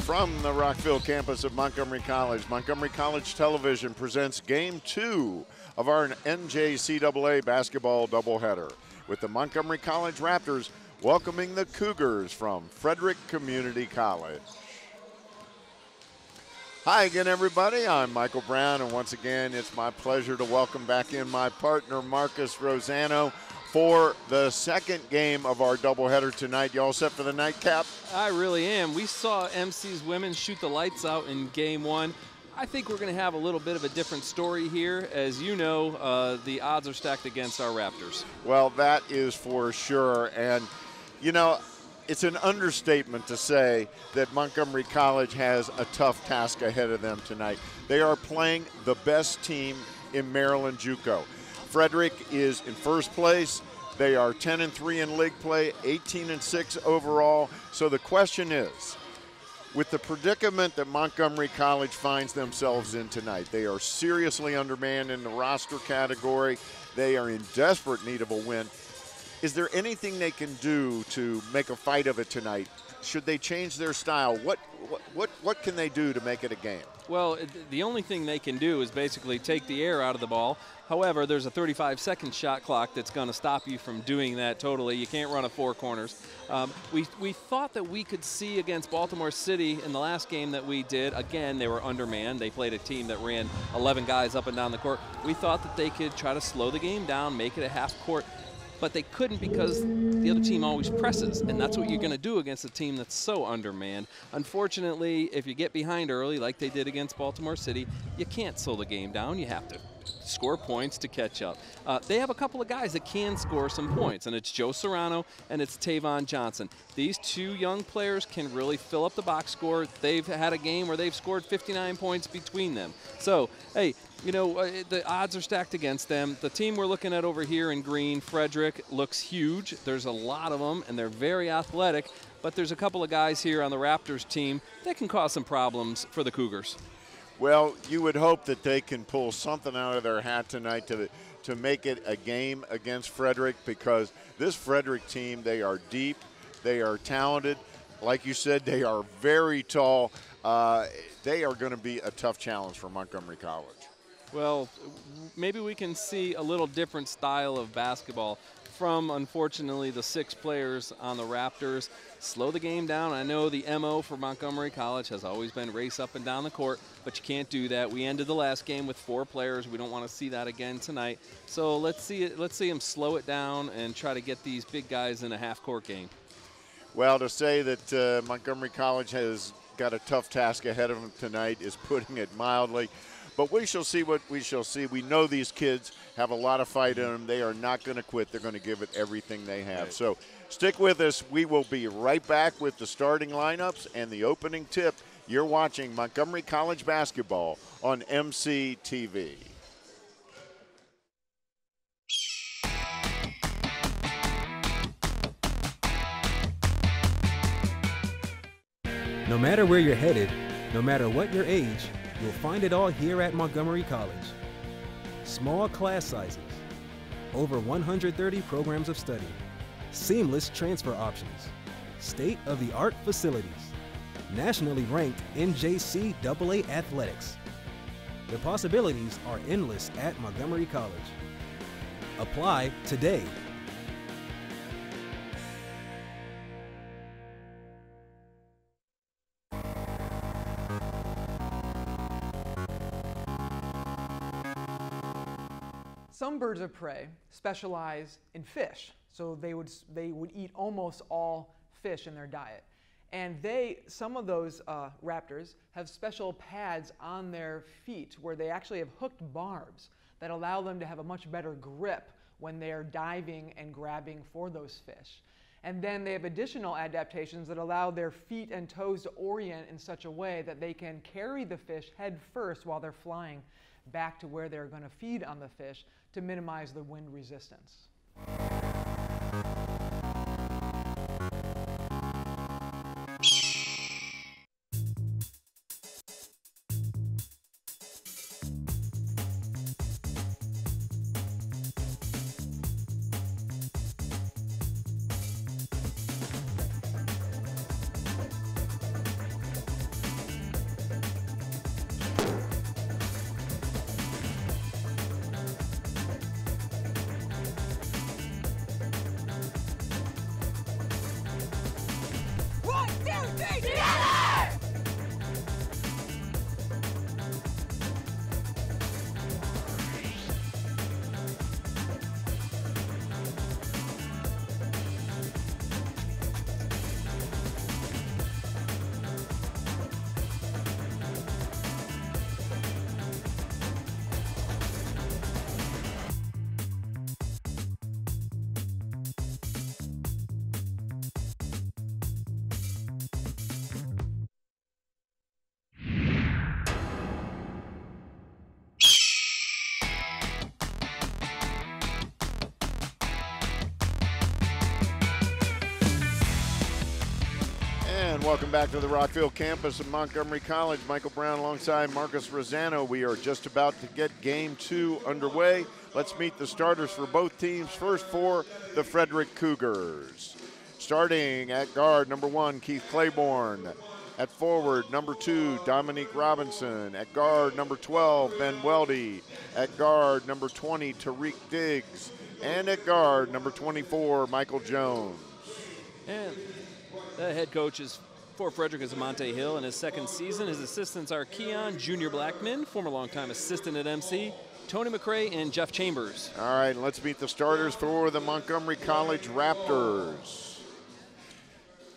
From the Rockville campus of Montgomery College, Montgomery College Television presents Game 2 of our NJCAA basketball doubleheader, with the Montgomery College Raptors welcoming the Cougars from Frederick Community College. Hi again, everybody. I'm Michael Brown, and once again, it's my pleasure to welcome back in my partner, Marcus Rosano, for the second game of our doubleheader tonight. You all set for the nightcap? I really am. We saw MC's women shoot the lights out in game 1. I think we're going to have a little bit of a different story here. As you know, the odds are stacked against our Raptors. Well, that is for sure. And, you know, it's an understatement to say that Montgomery College has a tough task ahead of them tonight. They are playing the best team in Maryland JUCO. Frederick is in first place. They are 10-3 in league play, 18-6 overall. So the question is, with the predicament that Montgomery College finds themselves in tonight, they are seriously undermanned in the roster category. They are in desperate need of a win. Is there anything they can do to make a fight of it tonight? Should they change their style? What can they do to make it a game? Well, the only thing they can do is basically take the air out of the ball. However, there's a 35-second shot clock that's going to stop you from doing that totally. You can't run a four corners. We thought that we could see against Baltimore City in the last game that we did. Again, they were undermanned. They played a team that ran 11 guys up and down the court. We thought that they could try to slow the game down, make it a half court. But they couldn't because the other team always presses, and that's what you're going to do against a team that's so undermanned. Unfortunately, if you get behind early like they did against Baltimore City, you can't slow the game down. You have to score points to catch up. They have a couple of guys that can score some points, and it's Joe Serrano and it's Tavon Johnson. These two young players can really fill up the box score. They've had a game where they've scored 59 points between them. So, hey, you know, the odds are stacked against them. The team we're looking at over here in green, Frederick, looks huge. There's a lot of them, and they're very athletic. But there's a couple of guys here on the Raptors team that can cause some problems for the Cougars. Well, you would hope that they can pull something out of their hat tonight to make it a game against Frederick, because this Frederick team, they are deep, they are talented. Like you said, they are very tall. They are going to be a tough challenge for Montgomery College. Well, maybe we can see a little different style of basketball from, unfortunately, the 6 players on the Raptors. Slow the game down. I know the MO for Montgomery College has always been race up and down the court, but you can't do that. We ended the last game with 4 players. We don't want to see that again tonight. So let's see them slow it down and try to get these big guys in a half-court game. Well, to say that Montgomery College has got a tough task ahead of them tonight is putting it mildly. But we shall see what we shall see. We know these kids have a lot of fight in them. They are not going to quit. They're going to give it everything they have. Right. So stick with us. We will be right back with the starting lineups and the opening tip. You're watching Montgomery College basketball on MCTV. No matter where you're headed, no matter what your age, you'll find it all here at Montgomery College. Small class sizes, over 130 programs of study, seamless transfer options, state-of-the-art facilities, nationally ranked NJCAA athletics. The possibilities are endless at Montgomery College. Apply today. Some birds of prey specialize in fish, so they would eat almost all fish in their diet. And some of those raptors have special pads on their feet where they actually have hooked barbs that allow them to have a much better grip when they're diving and grabbing for those fish. And then they have additional adaptations that allow their feet and toes to orient in such a way that they can carry the fish head first while they're flying back to where they're going to feed on the fish to minimize the wind resistance. welcome back to the Rockville campus of Montgomery College. Michael Brown alongside Marcus Rosano. We are just about to get game 2 underway. Let's meet the starters for both teams. First for the Frederick Cougars. Starting at guard, number 1, Keith Claiborne. At forward, number 2, Dominique Robinson. At guard, number 12, Ben Weldy. At guard, number 20, Tariq Diggs. And at guard, number 24, Michael Jones. And the head coach is for Frederick is Monte Hill in his second season. His assistants are Keon Jr. Blackman, former longtime assistant at MC, Tony McCray, and Jeff Chambers. All right, let's meet the starters for the Montgomery College Raptors.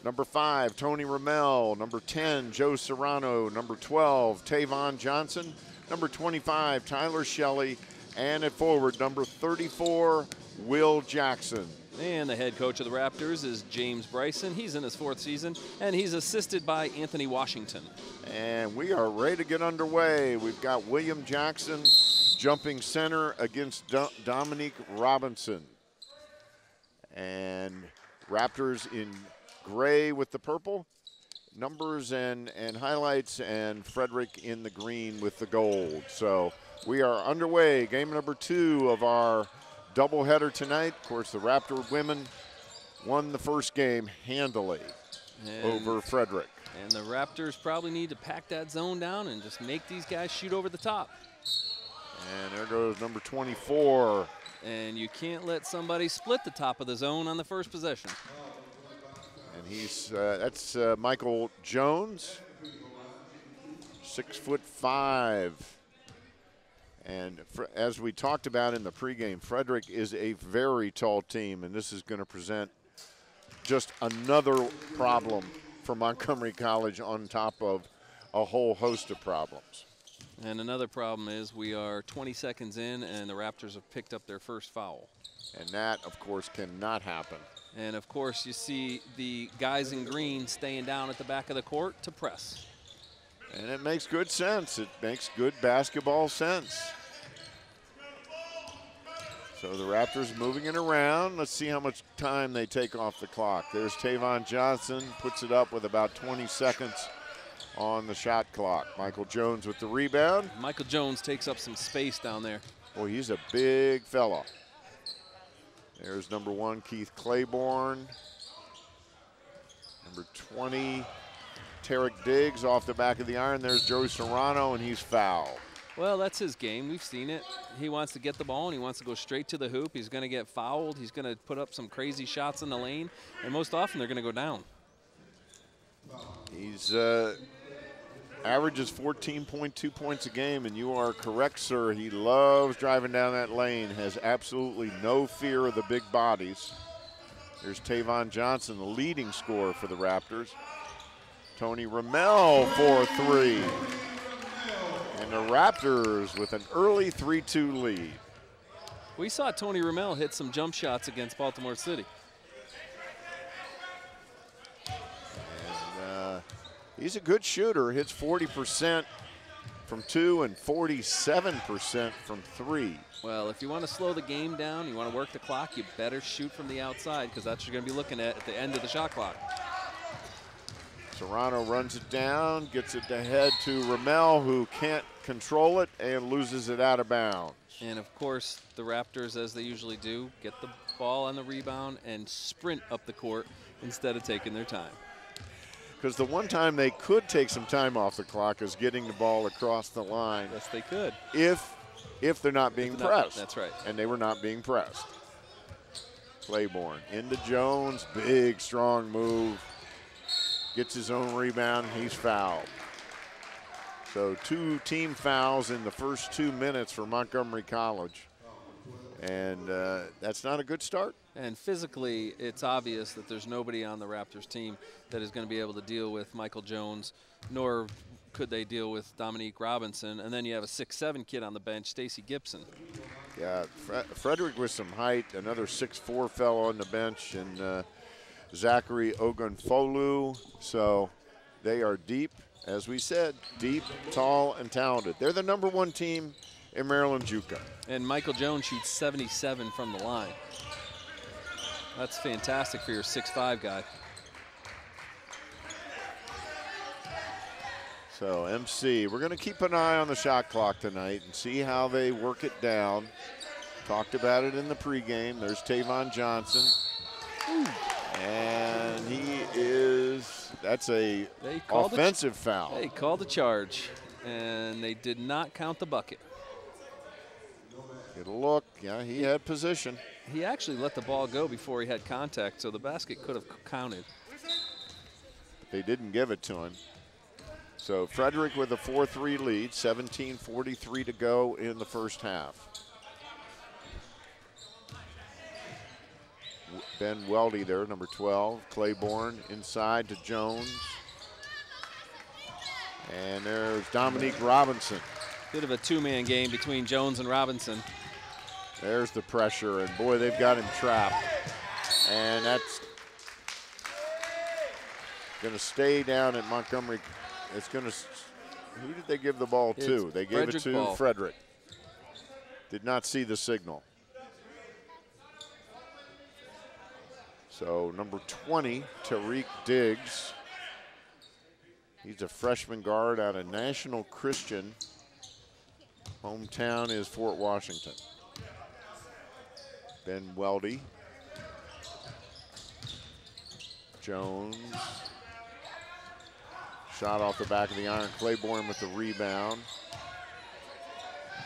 Number 5, Tony Ramel. Number 10, Joe Serrano. Number 12, Tavon Johnson. Number 25, Tyler Shelley. And at forward, number 34, Will Jackson. And the head coach of the Raptors is James Bryson. He's in his 4th season, and he's assisted by Anthony Washington. And we are ready to get underway. We've got William Jackson jumping center against Dominique Robinson. And Raptors in gray with the purple numbers and highlights, and Frederick in the green with the gold. So we are underway. Game number 2 of our doubleheader tonight. Of course, the Raptor women won the first game handily over Frederick. And the Raptors probably need to pack that zone down and just make these guys shoot over the top. And there goes number 24. And you can't let somebody split the top of the zone on the first possession. And he's that's Michael Jones, 6'5". And as we talked about in the pregame, Frederick is a very tall team, and this is going to present just another problem for Montgomery College on top of a whole host of problems. And another problem is we are 20 seconds in, and the Raptors have picked up their first foul. And that, of course, cannot happen. And, of course, you see the guys in green staying down at the back of the court to press. And it makes good sense. It makes good basketball sense. So the Raptors moving it around. Let's see how much time they take off the clock. There's Tavon Johnson, puts it up with about 20 seconds on the shot clock. Michael Jones with the rebound. Michael Jones takes up some space down there. Boy, he's a big fella. There's number 1, Keith Claiborne. Number 20, Tariq Diggs off the back of the iron. There's Joe Serrano, and he's fouled. Well, that's his game. We've seen it. He wants to get the ball, and he wants to go straight to the hoop. He's going to get fouled. He's going to put up some crazy shots in the lane, and most often they're going to go down. He's averages 14.2 points a game, and you are correct, sir. He loves driving down that lane, has absolutely no fear of the big bodies. There's Tavon Johnson, the leading scorer for the Raptors. Tony Ramel for 3. And the Raptors with an early 3-2 lead. We saw Tony Ramel hit some jump shots against Baltimore City. And he's a good shooter, hits 40% from 2 and 47% from 3. Well, if you want to slow the game down, you want to work the clock, you better shoot from the outside, because that's what you're going to be looking at the end of the shot clock. Serrano runs it down, gets it ahead to Ramel, who can't control it and loses it out of bounds. And of course, the Raptors, as they usually do, get the ball on the rebound and sprint up the court instead of taking their time. Because the one time they could take some time off the clock is getting the ball across the line. Yes, they could. If they're not being pressed. That's right. And they were not being pressed. Claiborne into Jones, big, strong move. Gets his own rebound, he's fouled. So 2 team fouls in the first 2 minutes for Montgomery College. And that's not a good start. And physically, it's obvious that there's nobody on the Raptors team that is going to be able to deal with Michael Jones, nor could they deal with Dominique Robinson. And then you have a 6'7" kid on the bench, Stacy Gibson. Yeah, Frederick with some height, another 6'4" fellow on the bench, and Zachary Ogunfolu. So they are deep, as we said, deep, tall, and talented. They're the #1 team in Maryland JUCO. And Michael Jones shoots 77 from the line. That's fantastic for your 6'5" guy. So MC, we're going to keep an eye on the shot clock tonight and see how they work it down. Talked about it in the pregame. There's Tavon Johnson. And that's a offensive foul. They called a charge, and they did not count the bucket. Get a look. Yeah, he had position. He actually let the ball go before he had contact, so the basket could have counted. They didn't give it to him. So Frederick with a 4-3 lead, 17:43 to go in the first half. Ben Weldy there, number 12. Claiborne inside to Jones. And there's Dominique Robinson. Bit of a two-man game between Jones and Robinson. There's the pressure, and boy, they've got him trapped. And that's going to stay down at Montgomery. It's going to, who did they give the ball to? They gave it to Frederick. Did not see the signal. So number 20, Tariq Diggs. He's a freshman guard out of National Christian. Hometown is Fort Washington. Ben Weldy. Jones. Shot off the back of the iron. Claiborne with the rebound.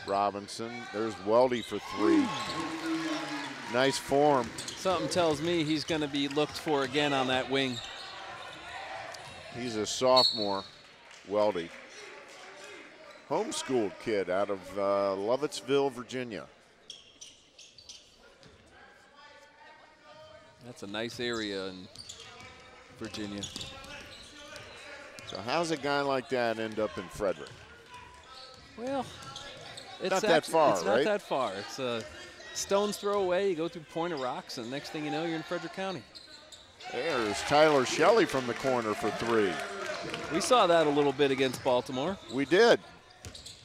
Robinson. There's Weldy for three. Nice form. Something tells me he's going to be looked for again on that wing. He's a sophomore, Weldy. Homeschooled kid out of Lovettsville, Virginia. That's a nice area in Virginia. So how's a guy like that end up in Frederick? Well, it's not that far, it's right? not that far. It's a stone's throw away. You go through Point of Rocks, and next thing you know, you're in Frederick County. There's Tyler Shelley from the corner for three. We saw that a little bit against Baltimore. We did.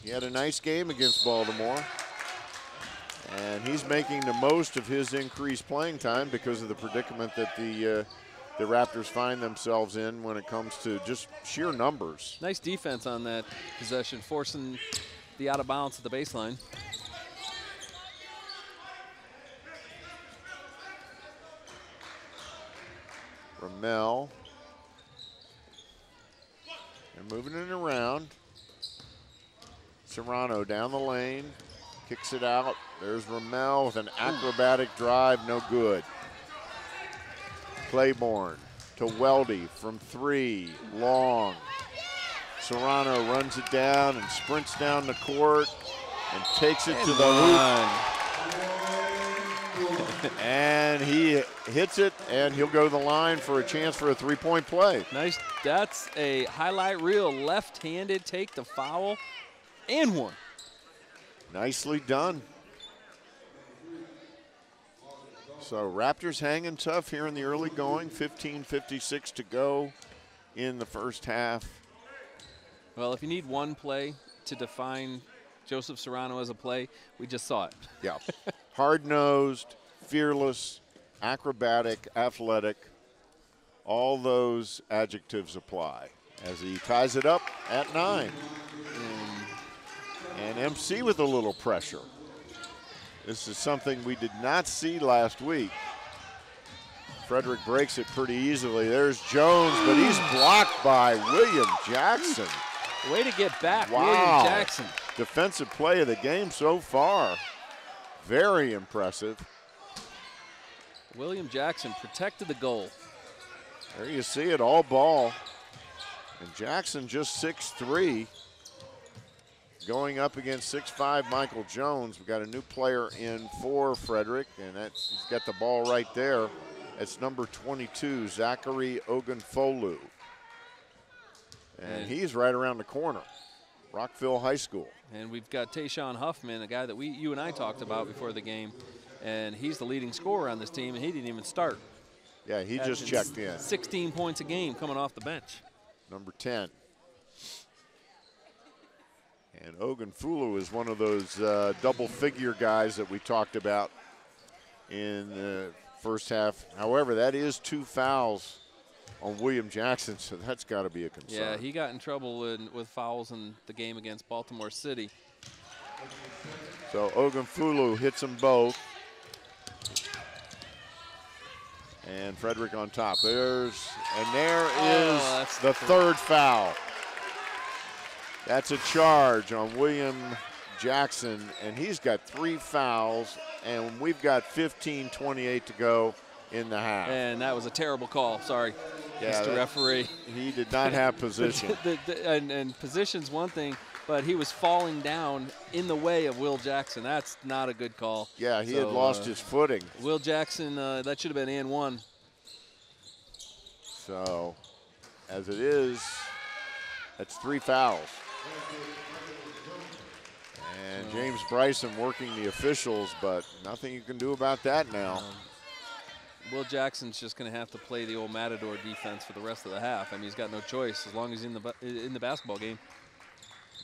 He had a nice game against Baltimore. And he's making the most of his increased playing time because of the predicament that the Raptors find themselves in when it comes to just sheer numbers. Nice defense on that possession, forcing the out of bounds at the baseline. Ramel. They're moving it around. Serrano down the lane, kicks it out. There's Ramel with an acrobatic drive, no good. Claiborne to Weldy from three, long. Serrano runs it down and sprints down the court and takes it to the hoop. And he hits it, and he'll go to the line for a chance for a three-point play. Nice. That's a highlight reel, left-handed take the foul, and one. Nicely done. So Raptors hanging tough here in the early going, 15:56 to go in the first half. Well, if you need one play to define Joseph Serrano as a play, we just saw it. Yeah. Hard-nosed, fearless, acrobatic, athletic. All those adjectives apply as he ties it up at 9. And MC with a little pressure. This is something we did not see last week. Frederick breaks it pretty easily. There's Jones, but he's blocked by William Jackson. Way to get back, wow. William Jackson. Defensive play of the game so far. Very impressive. William Jackson protected the goal. There you see it, all ball. And Jackson just 6'3", going up against 6'5" Michael Jones. We've got a new player in for Frederick, and he's got the ball right there. It's number 22, Zachary Ogunfolu. And he's right around the corner, Rockville High School. And we've got Tayshawn Huffman, a guy that you and I talked about before the game, and he's the leading scorer on this team, and he didn't even start. Yeah, he just checked in. 16 points a game coming off the bench. Number 10. And Ogunfulu is one of those double-figure guys that we talked about in the first half. However, that is 2 fouls on William Jackson, so that's got to be a concern. Yeah, he got in trouble with fouls in the game against Baltimore City. So Ogunfulu hits them both. And Frederick on top. There is the third foul. That's a charge on William Jackson, and he's got 3 fouls, and we've got 15:28 to go in the half. And that was a terrible call. Sorry, Mr. Referee. He did not have position. and position's one thing, but he was falling down in the way of Will Jackson. That's not a good call. Yeah, he had lost his footing. Will Jackson, that should have been and one. So, as it is, that's 3 fouls. And James Bryson working the officials, but nothing you can do about that now. Will Jackson's just going to have to play the old Matador defense for the rest of the half. I mean, he's got no choice as long as he's in the basketball game.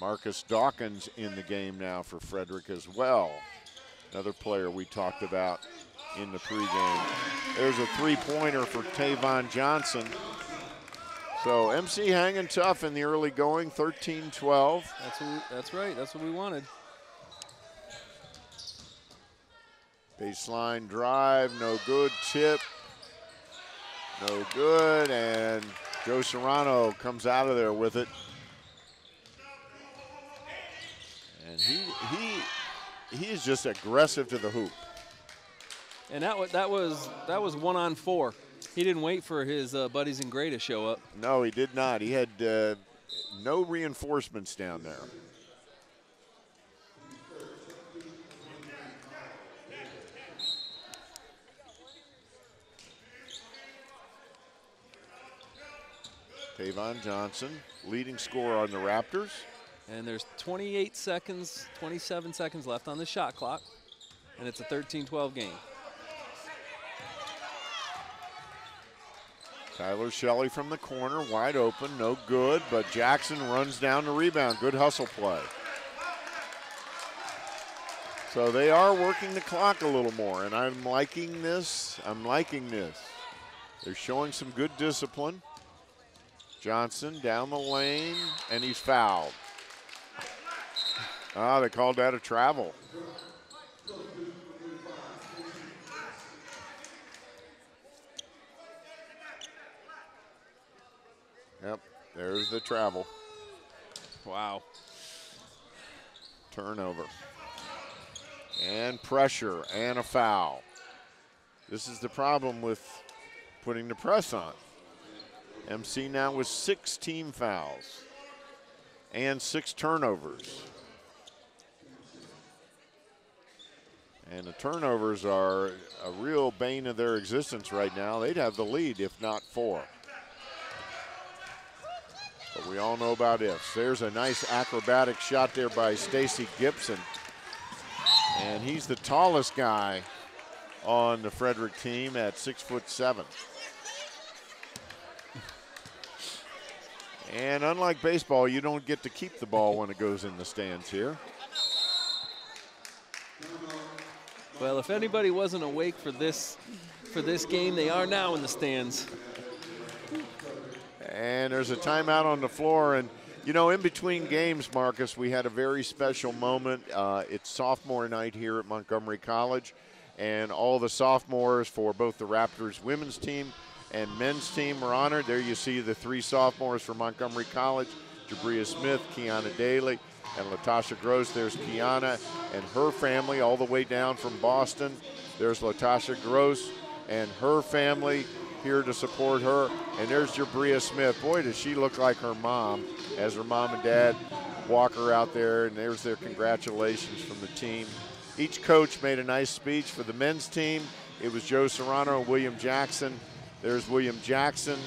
Marcus Dawkins in the game now for Frederick as well. Another player we talked about in the pregame. There's a 3-pointer for Tavon Johnson. So MC hanging tough in the early going, 13-12. That's right. That's what we wanted. Baseline drive, no good. Tip, no good. And Joe Serrano comes out of there with it. And he is just aggressive to the hoop. And that was 1-on-4. He didn't wait for his buddies in gray to show up. No, he did not. He had no reinforcements down there. Tavon Johnson, leading scorer on the Raptors. And there's 27 seconds left on the shot clock. And it's a 13-12 game. Tyler Shelley from the corner, wide open, no good, but Jackson runs down the rebound. Good hustle play. So they are working the clock a little more, and I'm liking this. They're showing some good discipline. Johnson down the lane, and he's fouled. They called that a travel. Yep, there's the travel. Wow. Turnover. And pressure and a foul. This is the problem with putting the press on. MC now with 6 team fouls and 6 turnovers. And the turnovers are a real bane of their existence right now. They'd have the lead if not for. But we all know about ifs. There's a nice acrobatic shot there by Stacy Gibson. And he's the tallest guy on the Frederick team at 6'7". And unlike baseball, you don't get to keep the ball when it goes in the stands here. Well, if anybody wasn't awake for this game, they are now in the stands. And there's a timeout on the floor. And, you know, in between games, Marcus, we had a very special moment. It's sophomore night here at Montgomery College. And all the sophomores for both the Raptors women's team and men's team were honored. There you see the 3 sophomores from Montgomery College, Jabria Smith, Kiana Daly, and Latasha Gross. There's Kiana and her family all the way down from Boston. There's Latasha Gross and her family here to support her. And there's Jabria Smith. Boy, does she look like her mom as her mom and dad walk her out there. And there's their congratulations from the team. Each coach made a nice speech. For the men's team, it was Joe Serrano and William Jackson. There's William Jackson,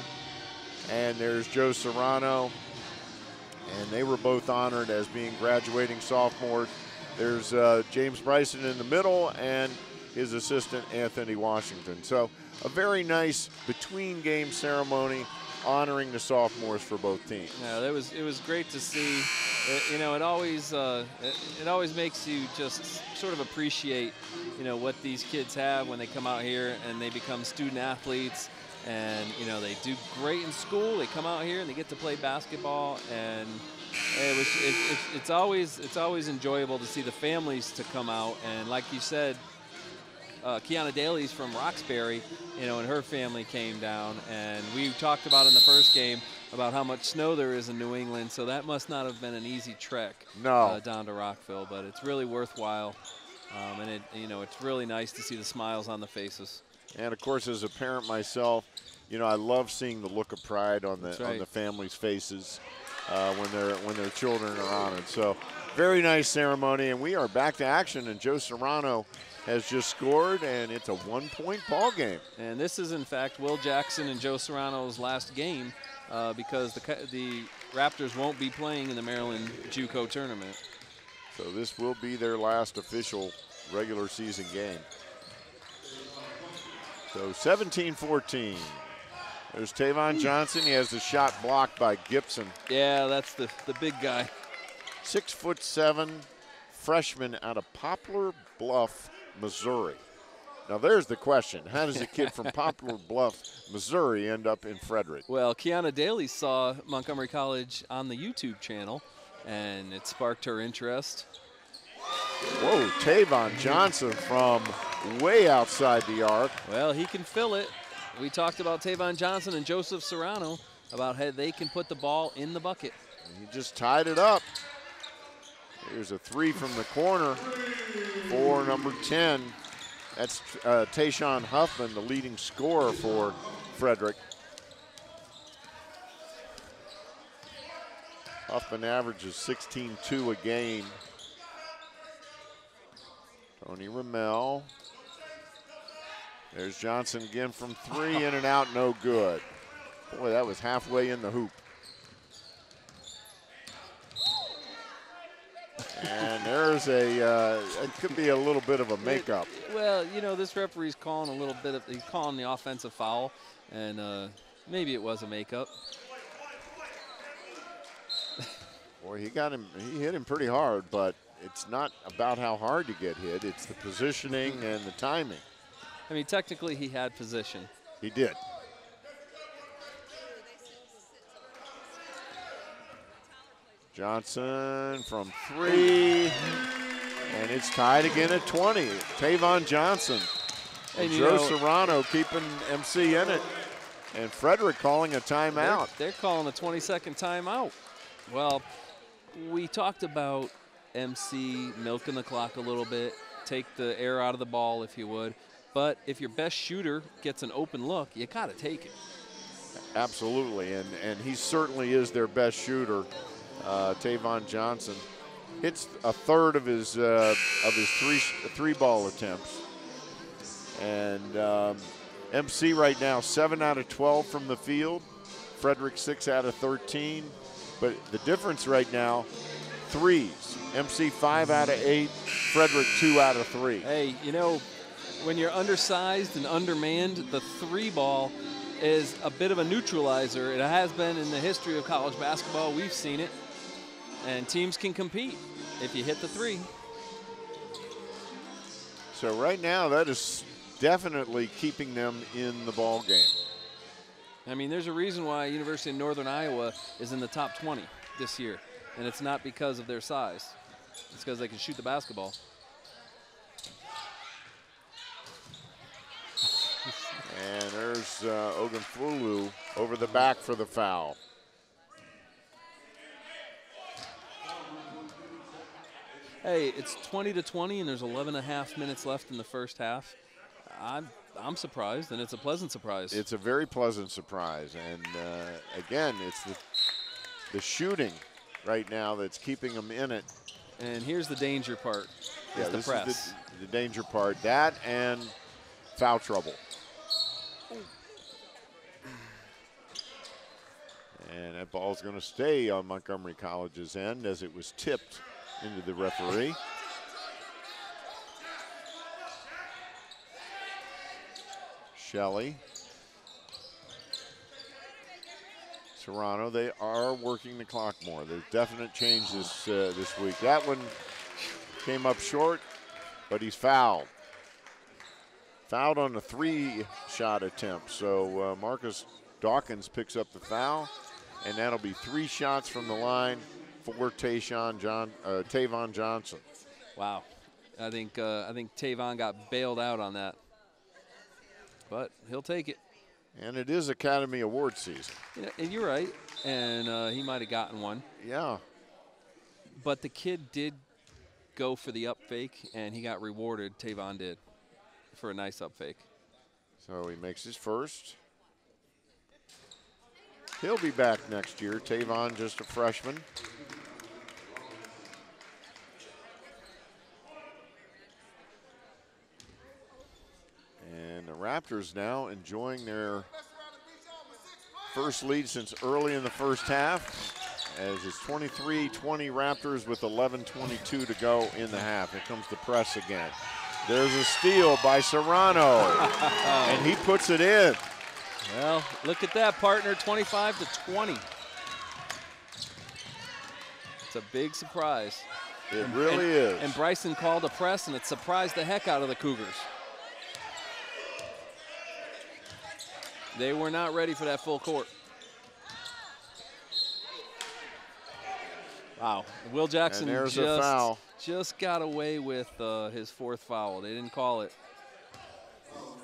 and there's Joe Serrano. And they were both honored as being graduating sophomores. There's James Bryson in the middle and his assistant, Anthony Washington. So a very nice between-game ceremony honoring the sophomores for both teams. Yeah, it was great to see. You know, it always makes you just sort of appreciate, you know, what these kids have when they come out here and they become student athletes. And, you know, they do great in school. They come out here and they get to play basketball. And it's always enjoyable to see the families to come out. And like you said, Kiana Daly's from Roxbury, you know, and her family came down. And we talked about in the first game about how much snow there is in New England. So that must not have been an easy trek down to Rockville. But it's really worthwhile. And, you know, it's really nice to see the smiles on the faces. And, of course, as a parent myself, you know, I love seeing the look of pride on the on the families' faces when their children are honored. So, very nice ceremony, and we are back to action. And Joe Serrano has just scored, and it's a 1-point ball game. And this is, in fact, Will Jackson and Joe Serrano's last game because the Raptors won't be playing in the Maryland JUCO tournament. So this will be their last official regular season game. So 17-14. There's Tavon Johnson. He has the shot blocked by Gibson. Yeah, that's the big guy. 6'7", freshman out of Poplar Bluff, Missouri. Now there's the question. How does a kid from Poplar Bluff, Missouri end up in Frederick? Well, Kiana Daly saw Montgomery College on the YouTube channel, and it sparked her interest. Whoa, Tavon Johnson from way outside the arc. Well, he can fill it. We talked about Tavon Johnson and Joseph Serrano about how they can put the ball in the bucket. He just tied it up. Here's a three from the corner for number 10. That's Tayshawn Huffman, the leading scorer for Frederick. Huffman averages 16-2 a game. Tony Ramel. There's Johnson again from three, in and out, no good. Boy, that was halfway in the hoop. And there's it could be a little bit of a makeup. Well, you know, this referee's calling he's calling the offensive foul, and maybe it was a makeup. Boy, he hit him pretty hard, but it's not about how hard you get hit. It's the positioning and the timing. I mean, technically he had position. He did. Johnson from three, and it's tied again at 20. Tavon Johnson and Joe Serrano keeping MC in it, and Frederick calling a timeout. They're calling a 20-second timeout. Well, we talked about MC milking the clock a little bit, take the air out of the ball if you would, but if your best shooter gets an open look, you got to take it. Absolutely, and he certainly is their best shooter. Tavon Johnson hits a third of his three ball attempts, and MC right now 7 out of 12 from the field. Frederick 6 out of 13, but the difference right now, threes. MC 5 out of 8, Frederick 2 out of 3. Hey, you know, when you're undersized and undermanned, the three ball is a bit of a neutralizer. It has been in the history of college basketball. We've seen it. And teams can compete if you hit the three. So right now, that is definitely keeping them in the ball game. I mean, there's a reason why University of Northern Iowa is in the top 20 this year. And it's not because of their size. It's because they can shoot the basketball. And there's Ogunfulu over the back for the foul. Hey, it's 20-20, and there's 11.5 minutes left in the first half. I'm surprised, and it's a pleasant surprise. It's a very pleasant surprise, and again, it's the shooting right now that's keeping them in it. And here's the danger part. Yeah, the this press. is the danger part. That and foul trouble. And that ball's going to stay on Montgomery College's end as it was tipped into the referee. Shelley. Serrano, they are working the clock more. There's definite change this week. That one came up short, but he's fouled. Fouled on the 3-shot attempt. So Marcus Dawkins picks up the foul, and that'll be 3 shots from the line for Tavon Johnson. Wow. I think Tavon got bailed out on that. But he'll take it. And it is Academy Award season. Yeah, and you're right. And he might have gotten one. Yeah. But the kid did go for the up fake, and he got rewarded. Tavon did for a nice up fake. So he makes his first. He'll be back next year. Tavon, just a freshman. And the Raptors now enjoying their first lead since early in the first half, as it's 23-20 Raptors with 11:22 to go in the half. Here comes the press again. There's a steal by Serrano, and he puts it in. Well, look at that, partner, 25-20. It's a big surprise. It really is. And Bryson called a press, and it surprised the heck out of the Cougars. They were not ready for that full court. Wow. Will Jackson just got away with his 4th foul. They didn't call it.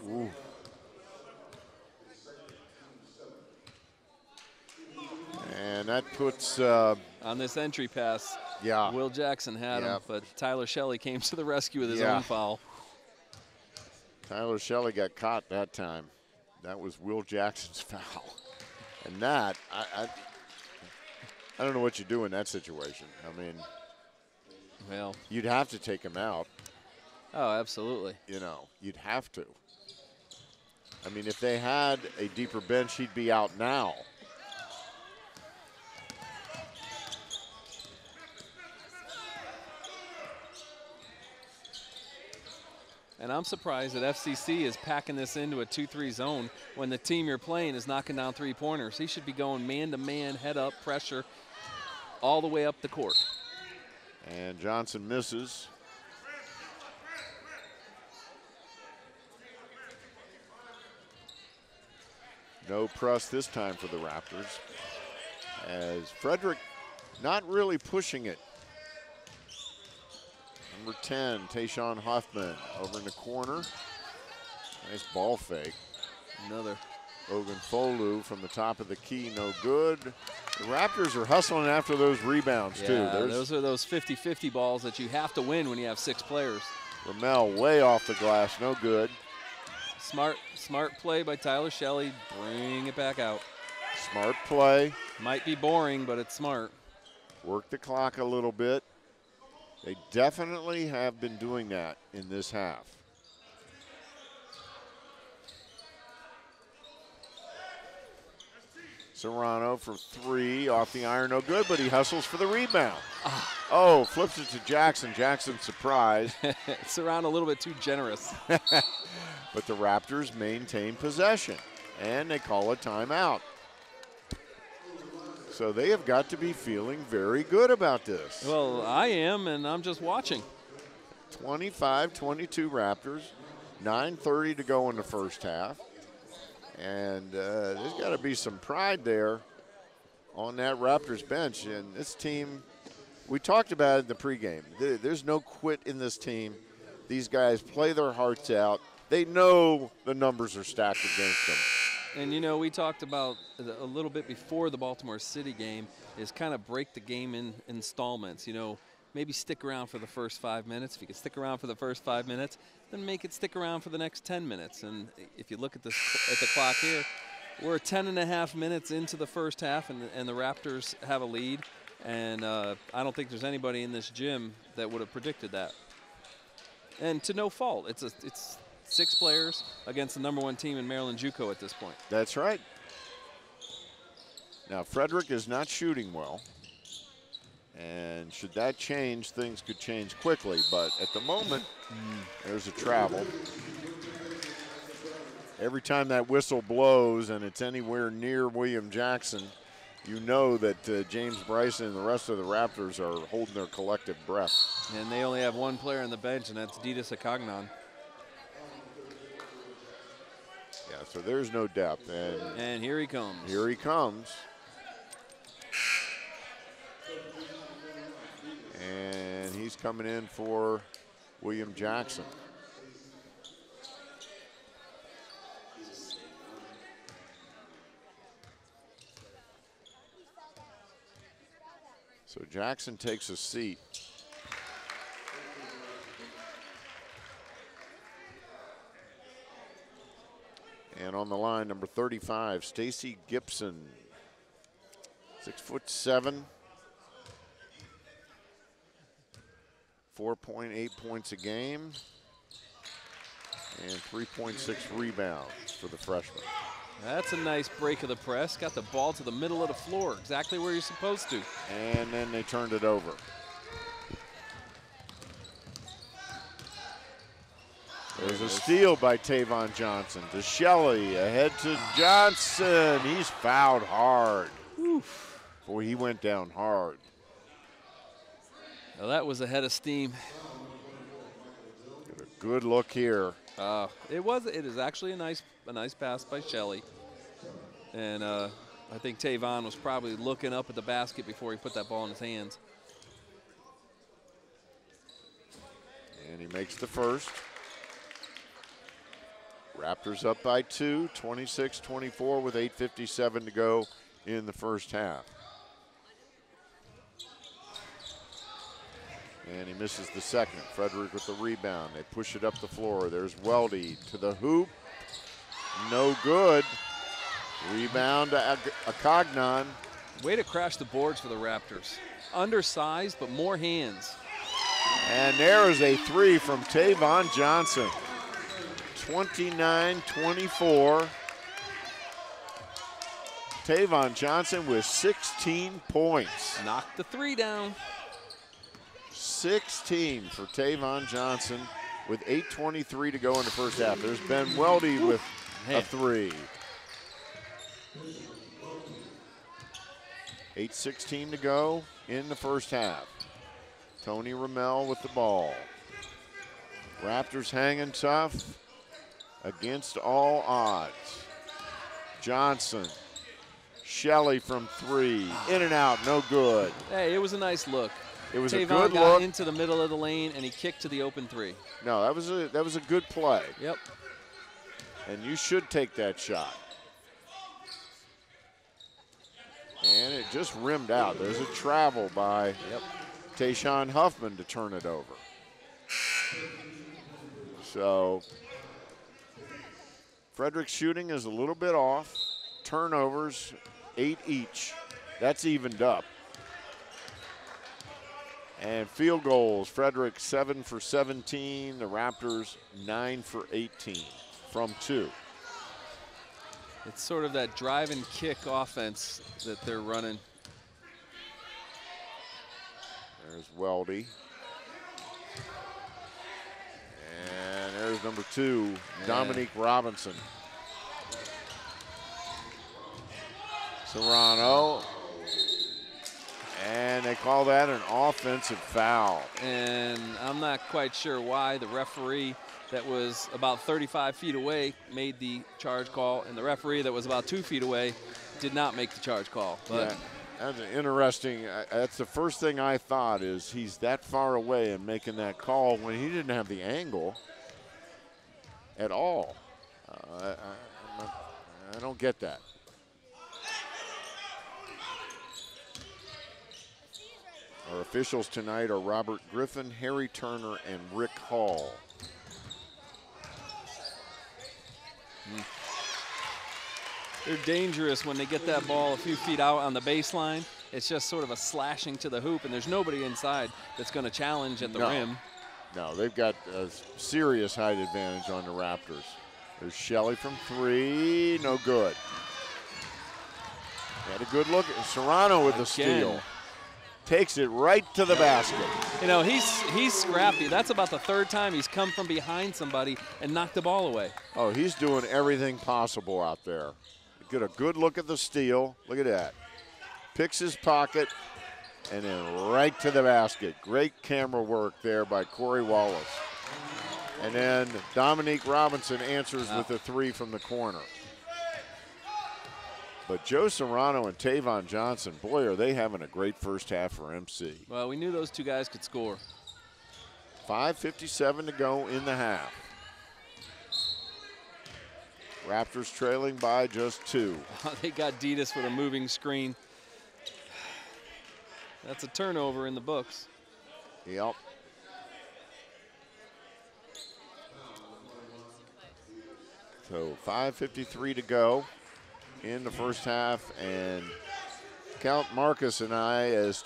Ooh. And that puts on this entry pass. Yeah. Will Jackson had him, but Tyler Shelley came to the rescue with his own foul. Tyler Shelley got caught that time. That was Will Jackson's foul. And that, I don't know what you do in that situation. I mean, well, you'd have to take him out. Oh, absolutely. You know, you'd have to. I mean, if they had a deeper bench, he'd be out now. And I'm surprised that FCC is packing this into a 2-3 zone when the team you're playing is knocking down 3-pointers. He should be going man-to-man, head-up, pressure, all the way up the court. And Johnson misses. No press this time for the Raptors, as Frederick not really pushing it. Number 10, Tayshaun Hoffman over in the corner. Nice ball fake. Another. Ogunfolu from the top of the key, no good. The Raptors are hustling after those rebounds, too. Those are those 50-50 balls that you have to win when you have 6 players. Ramel way off the glass, no good. Smart play by Tyler Shelley. Bring it back out. Smart play. Might be boring, but it's smart. Work the clock a little bit. They definitely have been doing that in this half. Serrano for 3 off the iron, no good, but he hustles for the rebound. Oh, flips it to Jackson. Jackson surprised. Serrano a little bit too generous. But the Raptors maintain possession, and they call a timeout. So they have got to be feeling very good about this. Well, I am, and I'm just watching. 25-22 Raptors, 9:30 to go in the first half. And there's got to be some pride there on that Raptors bench. And this team, we talked about it in the pregame. There's no quit in this team. These guys play their hearts out. They know the numbers are stacked against them. And, you know, we talked about a little bit before the Baltimore City game is kind of break the game in installments. You know, maybe stick around for the first 5 minutes. If you can stick around for the first 5 minutes, then make it stick around for the next 10 minutes. And if you look at the clock here, we're 10.5 minutes into the first half, and the Raptors have a lead. And I don't think there's anybody in this gym that would have predicted that. And to no fault. It's 6 players against the #1 team in Maryland JUCO at this point. That's right. Now, Frederick is not shooting well. And should that change, things could change quickly. But at the moment, there's a travel. Every time that whistle blows and it's anywhere near William Jackson, you know that James Bryson and the rest of the Raptors are holding their collective breath. And they only have 1 player on the bench, and that's Didas Akagnon. Yeah, so there's no depth. And here he comes. Here he comes. And he's coming in for William Jackson. So Jackson takes a seat. And on the line, number 35, Stacy Gibson, 6'7", 4.8 points a game, and 3.6 rebounds for the freshman. That's a nice break of the press. Got the ball to the middle of the floor, exactly where you're supposed to. And then they turned it over. There's a steal by Tavon Johnson to Shelley, ahead to Johnson. He's fouled hard. Oof. Boy, he went down hard. Well, that was a head of steam. Get a good look here. It is actually a nice pass by Shelley. And I think Tavon was probably looking up at the basket before he put that ball in his hands. And he makes the first. Raptors up by 2, 26-24 with 8:57 to go in the first half. And he misses the second. Frederick with the rebound. They push it up the floor. There's Weldy to the hoop. No good. Rebound to Akagnon. Way to crash the boards for the Raptors. Undersized, but more hands. And there is a three from Tavon Johnson. 29-24. Tavon Johnson with 16 points. Knocked the three down. 16 for Tavon Johnson with 8:23 to go in the first half. There's Ben Weldy with a three. 8:16 to go in the first half. Tony Ramel with the ball. Raptors hanging tough against all odds. Johnson, Shelley from three, in and out, no good. Hey, it was a nice look. It was Tavon a good got look into the middle of the lane and he kicked to the open three. No, that was a good play. Yep. And you should take that shot. And it just rimmed out. There's a travel by Tayshawn Huffman to turn it over. So Frederick's shooting is a little bit off. Turnovers, 8 each. That's evened up. And field goals, Frederick 7 for 17. The Raptors 9 for 18 from 2. It's sort of that drive and kick offense that they're running. There's Weldy. And there's number 2, Dominique Robinson. Serrano. And they call that an offensive foul. And I'm not quite sure why. The referee that was about 35 feet away made the charge call, and the referee that was about 2 feet away did not make the charge call. But yeah, that's interesting. That's the first thing I thought is he's that far away and making that call when he didn't have the angle at all. I don't get that. Our officials tonight are Robert Griffin, Harry Turner, and Rick Hall. They're dangerous when they get that ball a few feet out on the baseline. It's just sort of a slashing to the hoop, and there's nobody inside that's going to challenge at the rim. No, they've got a serious height advantage on the Raptors. There's Shelley from 3, no good. Had a good look. Serrano with the steal. Takes it right to the basket. You know, he's scrappy. That's about the 3rd time he's come from behind somebody and knocked the ball away. Oh, he's doing everything possible out there. Get a good look at the steal. Look at that. Picks his pocket and then right to the basket. Great camera work there by Corey Wallace. And then Dominique Robinson answers with a 3 from the corner. But Joe Serrano and Tavon Johnson, boy, are they having a great first half for MC. Well, we knew those two guys could score. 5:57 to go in the half. Raptors trailing by just 2. They got Ditas with a moving screen. That's a turnover in the books. Yep. So 5:53 to go in the first half, and count Marcus and I as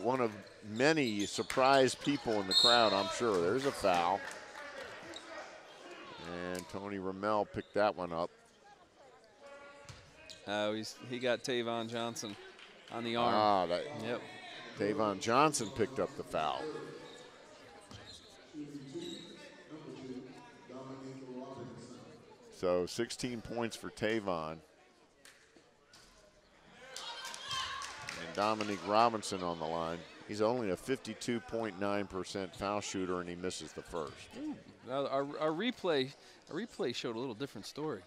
one of many surprised people in the crowd, I'm sure. There's a foul. And Tony Ramel picked that one up. He got Tavon Johnson on the arm. Yep. Tavon Johnson picked up the foul. So 16 points for Tavon. And Dominique Robinson on the line. He's only a 52.9% foul shooter, and he misses the first. Our replay showed a little different story.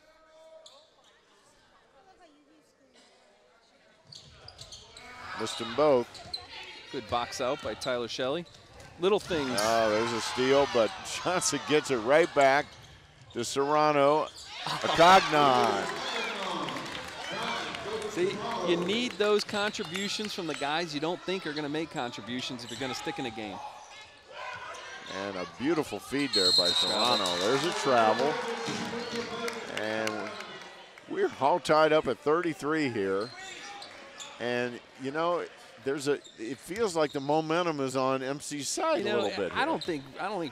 Missed them both. Good box out by Tyler Shelley. Little things. Oh, there's a steal, but Johnson gets it right back to Serrano. A Cognon. See, you need those contributions from the guys you don't think are going to make contributions if you're going to stick in a game. And a beautiful feed there by Serrano. There's a travel. And we're all tied up at 33 here. And, you know, it feels like the momentum is on MC's side a little bit. I don't think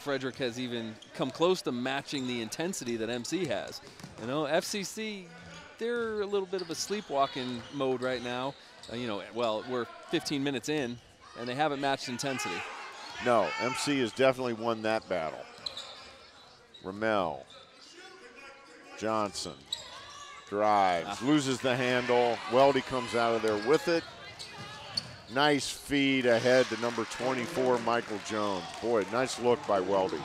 Frederick has even come close to matching the intensity that MC has. You know, FCC, they're a little bit of a sleepwalking mode right now. Well, we're 15 minutes in, and they haven't matched intensity. No, MC has definitely won that battle. Ramel, Johnson, drives, loses the handle. Weldy comes out of there with it. Nice feed ahead to number 24, Michael Jones. Boy, nice look by Weldy.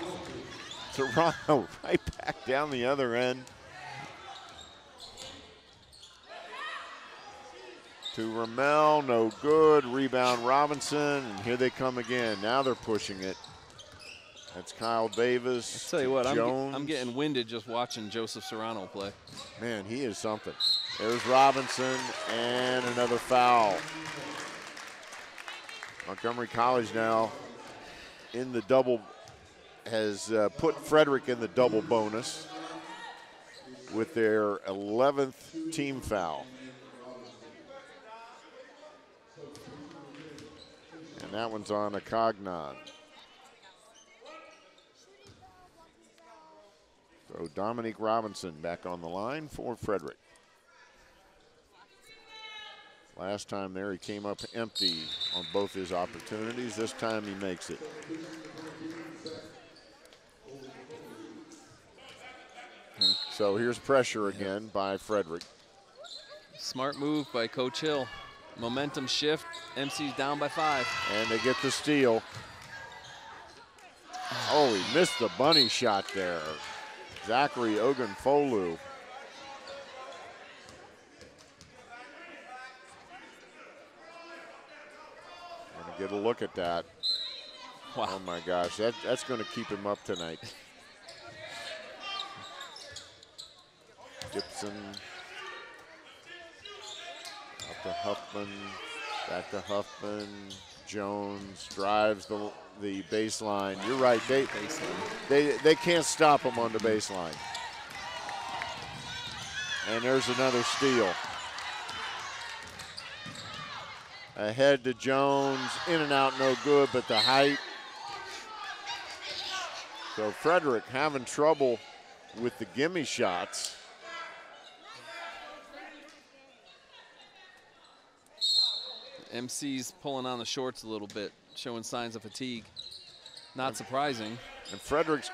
Serrano right back down the other end. To Ramel, no good. Rebound Robinson, and here they come again. Now they're pushing it. That's Kyle Davis. I'll tell you what, Jones. I'm getting winded just watching Joseph Serrano play. Man, he is something. There's Robinson, and another foul. Montgomery College now in the double, has put Frederick in the double bonus with their 11th team foul. And that one's on a Cognon. So Dominique Robinson back on the line for Frederick. Last time there, he came up empty on both his opportunities. This time he makes it. So here's pressure again by Frederick. Smart move by Coach Hill. Momentum shift. MC's down by 5. And they get the steal. Oh, he missed the bunny shot there. Zachary Ogunfolu. Gonna get a look at that. Wow. Oh my gosh, that's gonna keep him up tonight. Gibson. Up to Huffman, back to Huffman. Jones drives the baseline. You're right, they can't stop him on the baseline. And there's another steal. Ahead to Jones, in and out, no good, but the height. So Frederick having trouble with the gimme shots. MC's pulling on the shorts a little bit, showing signs of fatigue. Not surprising. And Frederick's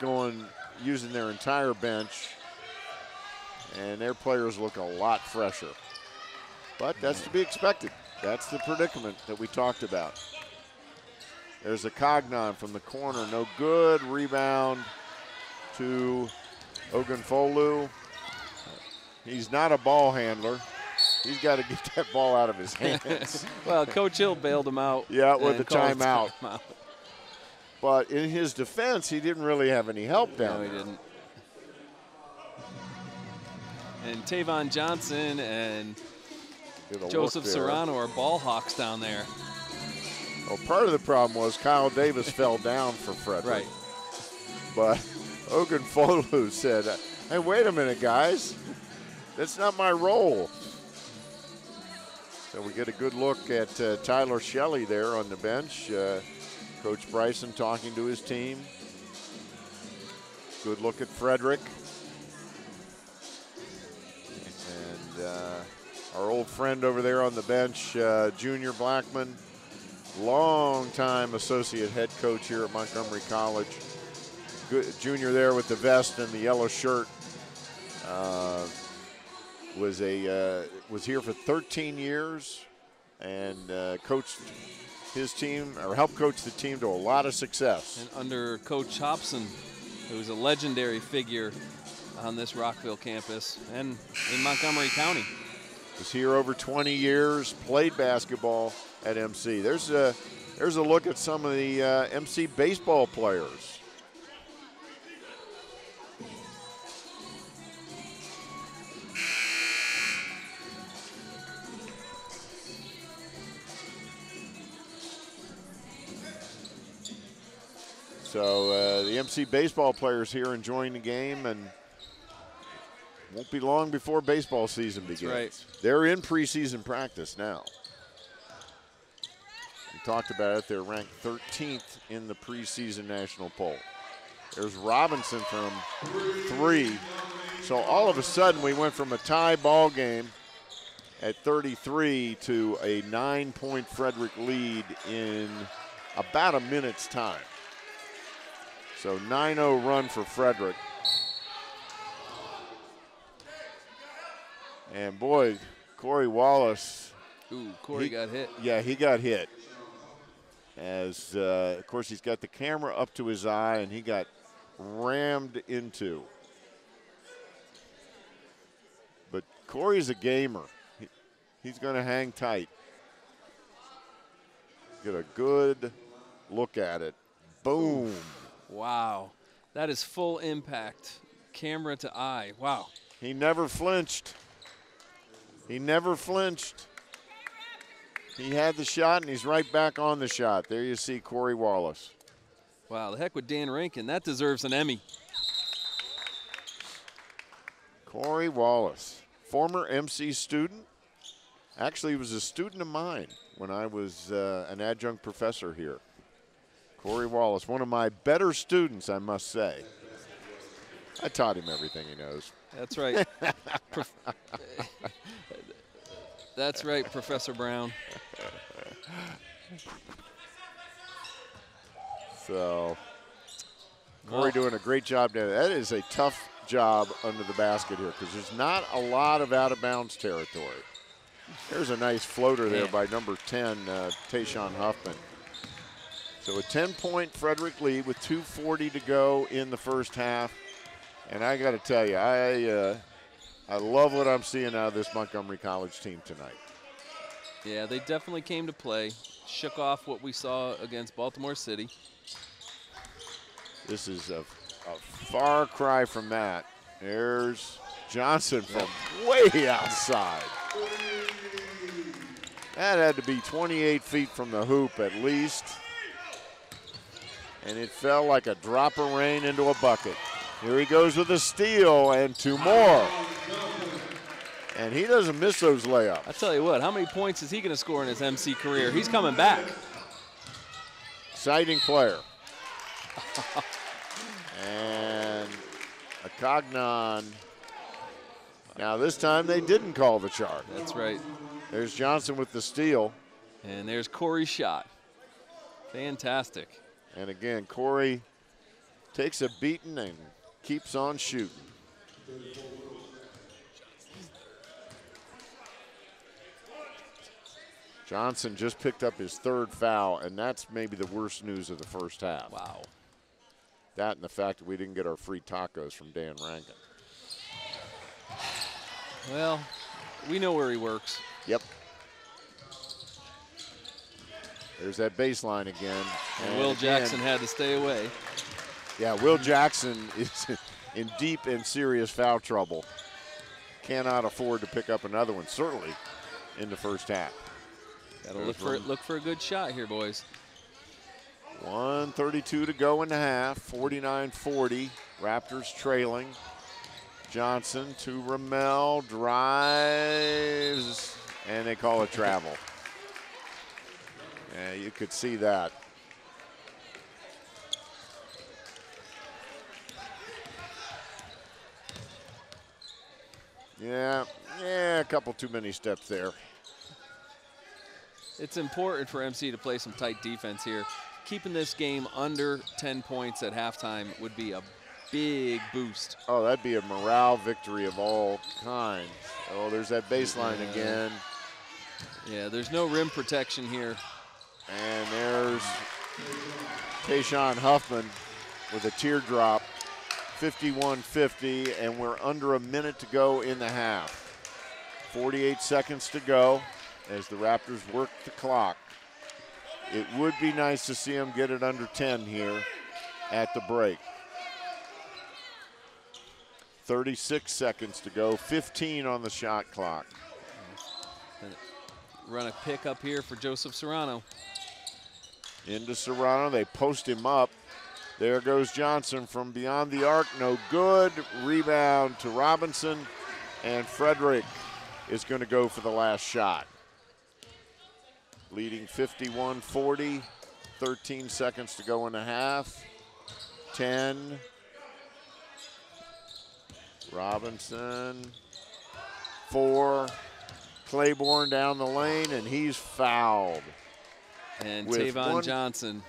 using their entire bench, and their players look a lot fresher. But that's to be expected. That's the predicament that we talked about. There's a Cognon from the corner, no good. Rebound to Ogunfolu. He's not a ball handler. He's got to get that ball out of his hands. Well, Coach Hill bailed him out. Yeah, with the timeout. But in his defense, he didn't really have any help down there. No, he didn't. And Tavon Johnson and Joseph Serrano are ball hawks down there. Well, part of the problem was Kyle Davis fell down for Frederick. Right. But Ogunfolu said, hey, wait a minute, guys. That's not my role. So we get a good look at Tyler Shelley there on the bench. Coach Bryson talking to his team. Good look at Frederick. And our old friend over there on the bench, Junior Blackman, long-time associate head coach here at Montgomery College. Good junior there with the vest and the yellow shirt. Was here for 13 years and coached his team, or helped coach the team to a lot of success. And under Coach Hobson, who's a legendary figure on this Rockville campus and in Montgomery County. Was here over 20 years, played basketball at MC. There's a look at some of the MC baseball players. So the MC baseball players here enjoying the game, and won't be long before baseball season begins. That's right. They're in preseason practice now. We talked about it. They're ranked 13th in the preseason national poll. There's Robinson from 3. So all of a sudden we went from a tie ball game at 33 to a 9-point Frederick lead in about a minute's time. So 9-0 run for Frederick. And boy, Corey Wallace. Ooh, Corey got hit. Yeah, he got hit. As, of course, he's got the camera up to his eye, and he got rammed into. But Corey's a gamer. He's going to hang tight. Get a good look at it. Boom. Wow. That is full impact. Camera to eye. Wow. He never flinched. He never flinched. He had the shot, and he's right back on the shot. There you see Corey Wallace. Wow, the heck with Dan Rankin. That deserves an Emmy. Corey Wallace, former MC student. Actually, he was a student of mine when I was an adjunct professor here. Corey Wallace, one of my better students, I must say. I taught him everything he knows. That's right. That's right, Professor Brown. So, Corey doing a great job there. That is a tough job under the basket here because there's not a lot of out-of-bounds territory. There's a nice floater there by number 10, Tayshawn Huffman. So a 10-point Frederick lead with 2:40 to go in the first half. And I got to tell you, I love what I'm seeing out of this Montgomery College team tonight. Yeah, they definitely came to play. Shook off what we saw against Baltimore City. This is a far cry from that. There's Johnson from way outside. That had to be 28 feet from the hoop at least. And it fell like a drop of rain into a bucket. Here he goes with a steal and 2 more. And he doesn't miss those layups. I tell you what, how many points is he going to score in his MC career? He's coming back. Exciting player. And a Cognon. Now this time they didn't call the charge. That's right. There's Johnson with the steal. And there's Corey's shot. Fantastic. And again, Corey takes a beating and keeps on shooting. Johnson just picked up his 3rd foul, and that's maybe the worst news of the first half. Wow. That and the fact that we didn't get our free tacos from Dan Rankin. Well, we know where he works. Yep. There's that baseline again. And Will Jackson had to stay away. Yeah, Will Jackson is in deep and serious foul trouble. Cannot afford to pick up another one, certainly in the first half. Gotta look for a good shot here, boys. 1:32 to go in the half, 49-40. Raptors trailing. Johnson to Ramel, drives, and they call it travel. Yeah, you could see that. Yeah, a couple too many steps there. It's important for MC to play some tight defense here. Keeping this game under 10 points at halftime would be a big boost. Oh, that'd be a morale victory of all kinds. Oh, there's that baseline again. Yeah, there's no rim protection here. And there's Tayshaun Huffman with a teardrop, 51-50, and we're under a minute to go in the half. 48 seconds to go as the Raptors work the clock. It would be nice to see them get it under 10 here at the break. 36 seconds to go, 15 on the shot clock. Run a pick up here for Joseph Serrano. Into Serrano, they post him up. There goes Johnson from beyond the arc, no good. Rebound to Robinson, and Frederick is going to go for the last shot. Leading 51-40, 13 seconds to go in the half. 10. Robinson, 4. Claiborne down the lane, and he's fouled. And Tavon Johnson,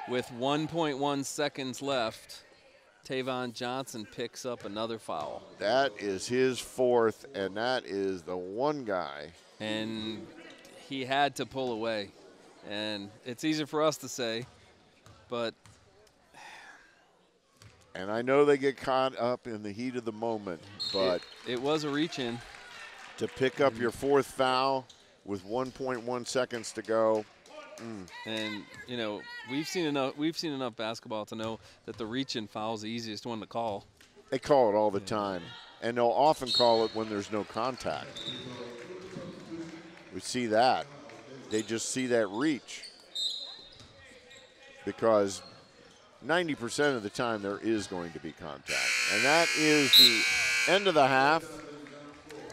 with 1.1 seconds left, Tavon Johnson picks up another foul. That is his 4th, and that is the one guy. And he had to pull away. And it's easy for us to say, but. And I know they get caught up in the heat of the moment, but. It was a reach in. To pick up your 4th foul with 1.1 seconds to go. And you know, we've seen enough basketball to know that the reach-in foul is the easiest one to call. They call it all the time, and they'll often call it when there's no contact. We see that. They just see that reach because 90% of the time there is going to be contact. And that is the end of the half.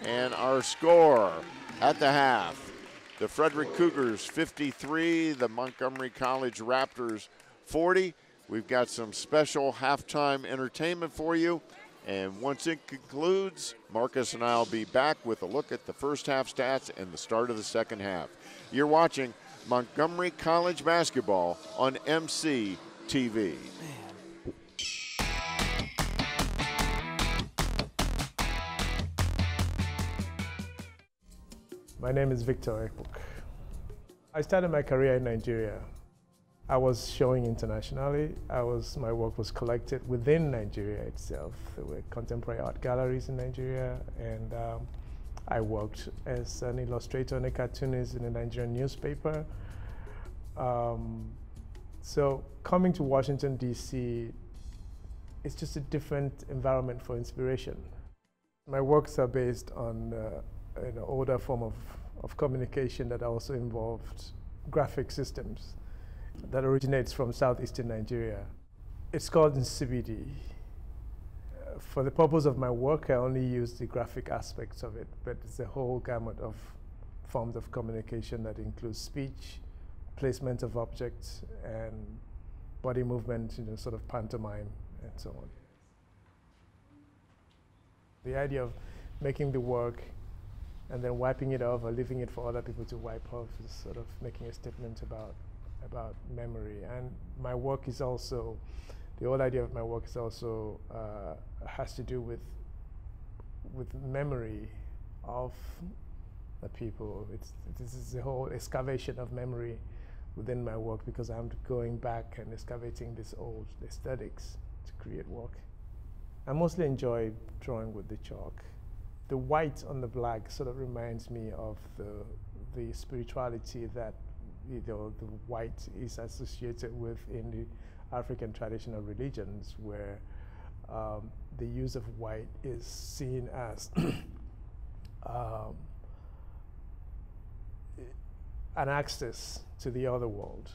And our score at the half, the Frederick Cougars 53, the Montgomery College Raptors 40. We've got some special halftime entertainment for you. And once it concludes, Marcus and I will be back with a look at the first half stats and the start of the second half. You're watching Montgomery College basketball on MC TV. My name is Victor Ekpok. I started my career in Nigeria. I was showing internationally. My work was collected within Nigeria itself. There were contemporary art galleries in Nigeria, and I worked as an illustrator and a cartoonist in a Nigerian newspaper. So coming to Washington, D.C., it's just a different environment for inspiration. My works are based on an older form of communication that also involved graphic systems that originates from southeastern Nigeria. It's called CBD. For the purpose of my work, I only use the graphic aspects of it, but it's a whole gamut of forms of communication that includes speech, placement of objects, and body movement, sort of pantomime, and so on. The idea of making the work and then wiping it off or leaving it for other people to wipe off is sort of making a statement about memory. And my work is also, the whole idea of my work is also, has to do with memory of the people. This is a whole excavation of memory within my work because I'm going back and excavating these old aesthetics to create work. I mostly enjoy drawing with the chalk. The white on the black sort of reminds me of the spirituality that the white is associated with in the African traditional religions, where the use of white is seen as an access to the other world.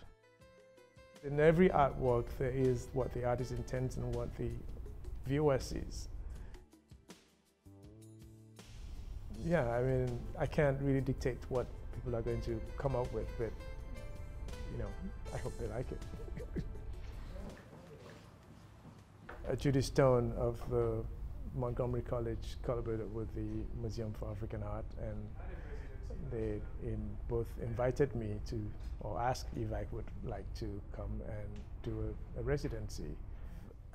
In every artwork, there is what the artist intends and what the viewer sees. Yeah, I mean, I can't really dictate what people are going to come up with, but, you know, I hope they like it. Judy Stone of the Montgomery College collaborated with the Museum for African Art, and they both invited me to, or asked if I would like to come and do a residency.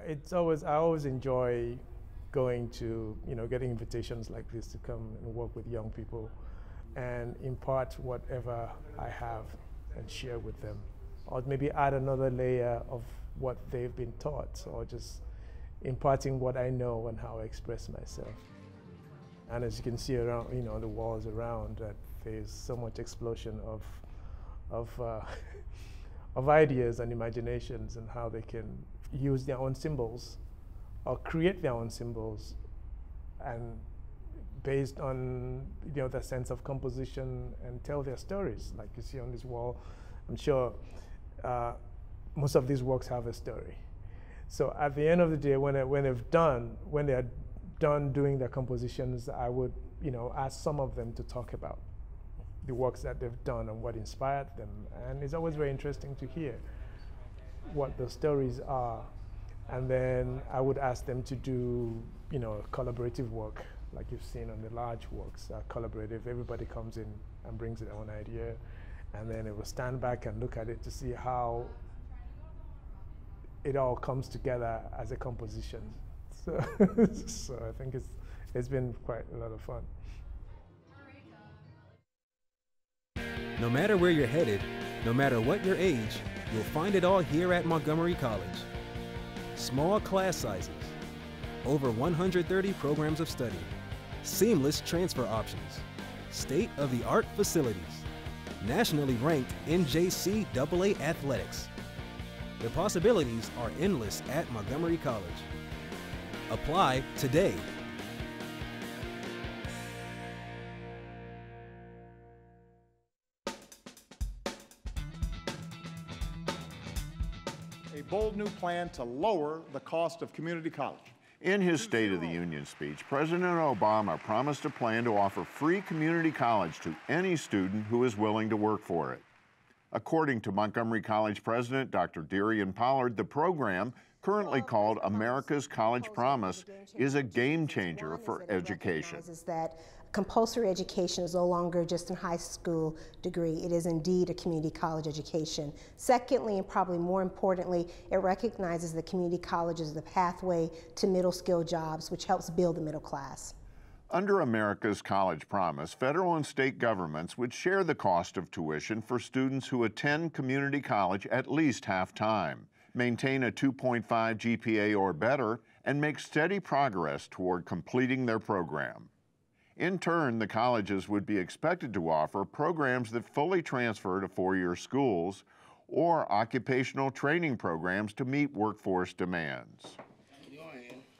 I always enjoy going to, getting invitations like this to come and work with young people and impart whatever I have and share with them, or maybe add another layer of what they've been taught, or just imparting what I know and how I express myself. And as you can see around, the walls around, that there's so much explosion of ideas and imaginations, and how they can use their own symbols or create their own symbols, and based on their sense of composition, and tell their stories. Like you see on this wall, I'm sure most of these works have a story. So at the end of the day, when they are done doing their compositions, I would ask some of them to talk about the works that they've done and what inspired them. And it's always very interesting to hear what the stories are. And then I would ask them to do collaborative work, like you've seen on the large works, collaborative. Everybody comes in and brings their own idea, and then it will stand back and look at it to see how it all comes together as a composition. So, so I think it's been quite a lot of fun. No matter where you're headed, no matter what your age, you'll find it all here at Montgomery College. Small class sizes, over 130 programs of study, seamless transfer options, state-of-the-art facilities, nationally ranked NJCAA athletics. The possibilities are endless at Montgomery College. Apply today. A bold new plan to lower the cost of community college. In his State of the Union speech, President Obama promised a plan to offer free community college to any student who is willing to work for it. According to Montgomery College President Dr. Darian Pollard, the program, currently called America's College Promise, is a game changer for education. That compulsory education is no longer just a high school degree. It is indeed a community college education. Secondly, and probably more importantly, it recognizes that community college is the pathway to middle skill jobs, which helps build the middle class. Under America's College Promise, federal and state governments would share the cost of tuition for students who attend community college at least half-time, maintain a 2.5 GPA or better, and make steady progress toward completing their program. In turn, the colleges would be expected to offer programs that fully transfer to four-year schools, or occupational training programs to meet workforce demands.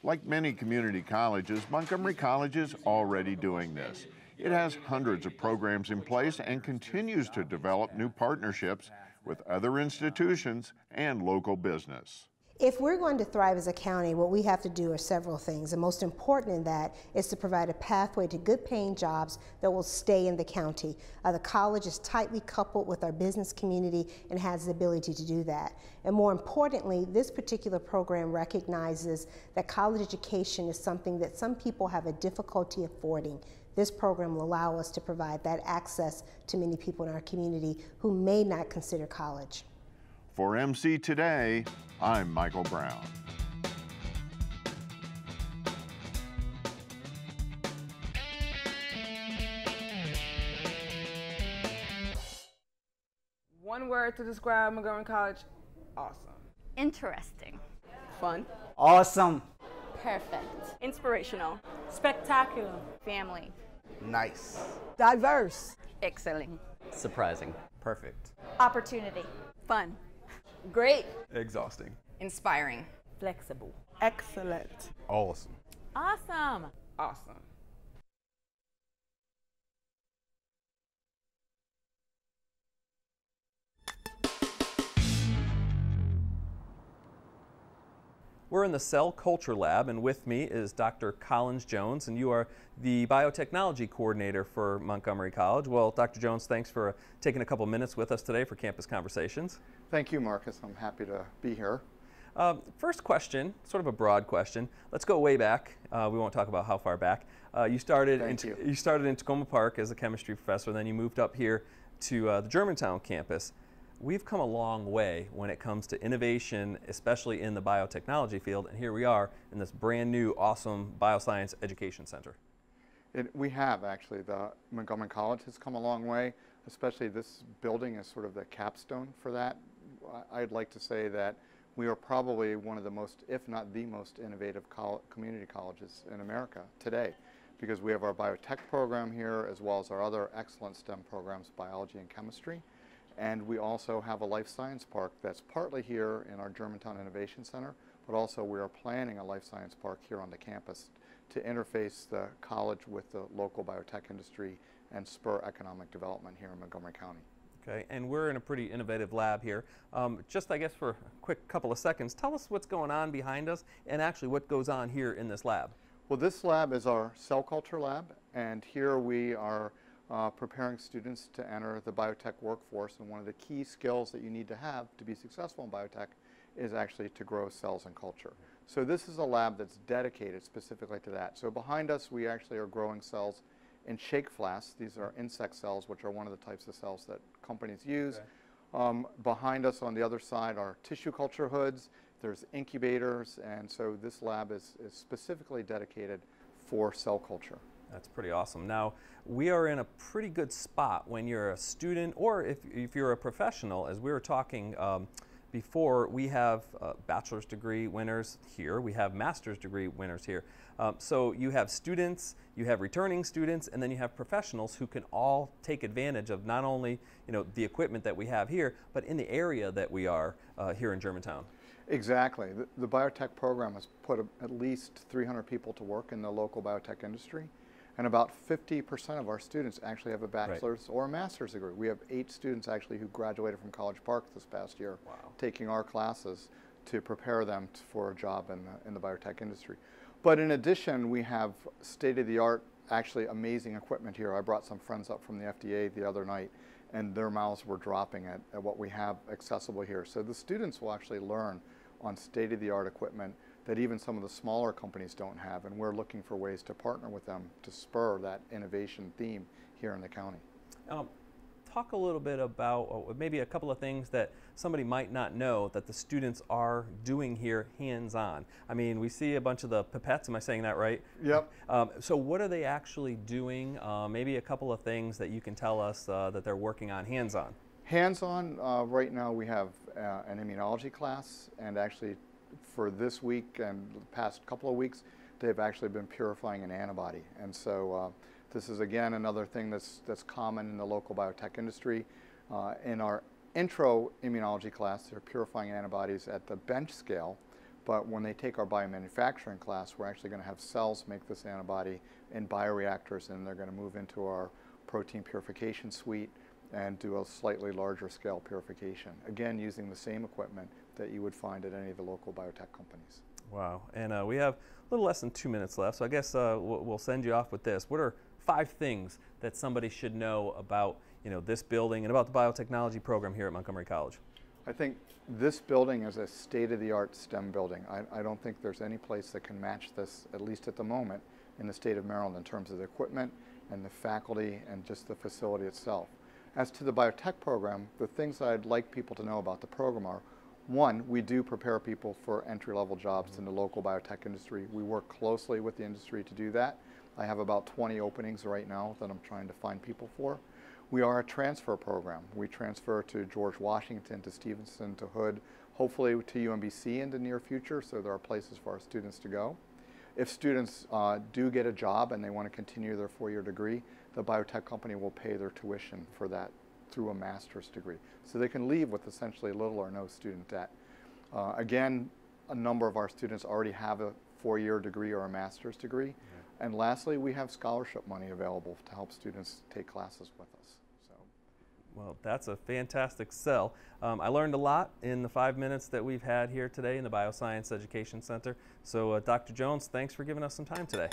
Like many community colleges, Montgomery College is already doing this. It has hundreds of programs in place and continues to develop new partnerships with other institutions and local business. If we're going to thrive as a county, what we have to do are several things. The most important in that is to provide a pathway to good paying jobs that will stay in the county. The college is tightly coupled with our business community and has the ability to do that. And more importantly, this particular program recognizes that college education is something that some people have a difficulty affording. This program will allow us to provide that access to many people in our community who may not consider college. For MC Today, I'm Michael Brown. One word to describe Montgomery College: awesome. Interesting. Fun. Awesome. Perfect. Inspirational. Spectacular. Family. Nice. Diverse. Excelling. Surprising. Perfect. Opportunity. Fun. Great. Exhausting. Inspiring. Flexible. Excellent. Awesome. Awesome. Awesome. We're in the Cell Culture Lab, and with me is Dr. Collins Jones, and you are the Biotechnology Coordinator for Montgomery College. Well, Dr. Jones, thanks for taking a couple minutes with us today for Campus Conversations. Thank you, Marcus. I'm happy to be here. First question, sort of a broad question. Let's go way back. We won't talk about how far back. You started in Tacoma Park as a chemistry professor, then you moved up here to the Germantown campus. We've come a long way when it comes to innovation, especially in the biotechnology field, and here we are in this brand new, awesome Bioscience Education Center. We have, actually. The Montgomery College has come a long way, especially this building is sort of the capstone for that. I'd like to say that we are probably one of the most, if not the most innovative community colleges in America today, because we have our biotech program here as well as our other excellent STEM programs, biology and chemistry. And we also have a life science park that's partly here in our Germantown Innovation Center, but also we are planning a life science park here on the campus to interface the college with the local biotech industry and spur economic development here in Montgomery County. Okay, and we're in a pretty innovative lab here. Just, I guess, for a quick couple of seconds, tell us what's going on behind us and actually what goes on here in this lab. Well, this lab is our cell culture lab, and here we are preparing students to enter the biotech workforce, and one of the key skills that you need to have to be successful in biotech is actually to grow cells and culture. So this is a lab that's dedicated specifically to that. So behind us we actually are growing cells in shake flasks. These are insect cells, which are one of the types of cells that companies use. Okay. Behind us on the other side are tissue culture hoods, there's incubators, and so this lab is specifically dedicated for cell culture. That's pretty awesome. Now, we are in a pretty good spot when you're a student or if you're a professional. As we were talking before, we have bachelor's degree winners here. We have master's degree winners here. So you have students, you have returning students, and then you have professionals who can all take advantage of not only the equipment that we have here, but in the area that we are here in Germantown. Exactly. The biotech program has put at least 300 people to work in the local biotech industry. And about 50% of our students actually have a bachelor's or a master's degree. We have 8 students actually who graduated from College Park this past year, taking our classes to prepare them for a job in the biotech industry. But in addition, we have state-of-the-art, actually amazing equipment here. I brought some friends up from the FDA the other night, and their mouths were dropping at what we have accessible here. So the students will actually learn on state-of-the-art equipment that even some of the smaller companies don't have, and we're looking for ways to partner with them to spur that innovation theme here in the county. Talk a little bit about maybe a couple of things that somebody might not know that the students are doing here hands-on. I mean, we see a bunch of the pipettes, am I saying that right? Yep. So what are they actually doing? Maybe a couple of things that you can tell us that they're working on hands-on. Hands-on, right now we have an immunology class, and actually for this week and the past couple of weeks, they've actually been purifying an antibody. And so this is again another thing that's common in the local biotech industry. In our intro immunology class, they're purifying antibodies at the bench scale, but when they take our biomanufacturing class, we're actually going to have cells make this antibody in bioreactors, and they're going to move into our protein purification suite and do a slightly larger scale purification, again using the same equipment that you would find at any of the local biotech companies. Wow, and we have a little less than 2 minutes left, so I guess we'll send you off with this. What are 5 things that somebody should know about this building and about the biotechnology program here at Montgomery College? I think this building is a state-of-the-art STEM building. I don't think there's any place that can match this, at least at the moment, in the state of Maryland in terms of the equipment and the faculty and just the facility itself. As to the biotech program, the things that I'd like people to know about the program are, 1, we do prepare people for entry-level jobs in the local biotech industry. We work closely with the industry to do that. I have about 20 openings right now that I'm trying to find people for. We are a transfer program. We transfer to George Washington, to Stevenson, to Hood, hopefully to UMBC in the near future, so there are places for our students to go. If students do get a job and they want to continue their 4-year degree, the biotech company will pay their tuition for that through a master's degree. So they can leave with essentially little or no student debt. Again, a number of our students already have a 4-year degree or a master's degree. Yeah. And lastly, we have scholarship money available to help students take classes with us. Well, that's a fantastic sell. I learned a lot in the 5 minutes that we've had here today in the Bioscience Education Center. So Dr. Jones, thanks for giving us some time today.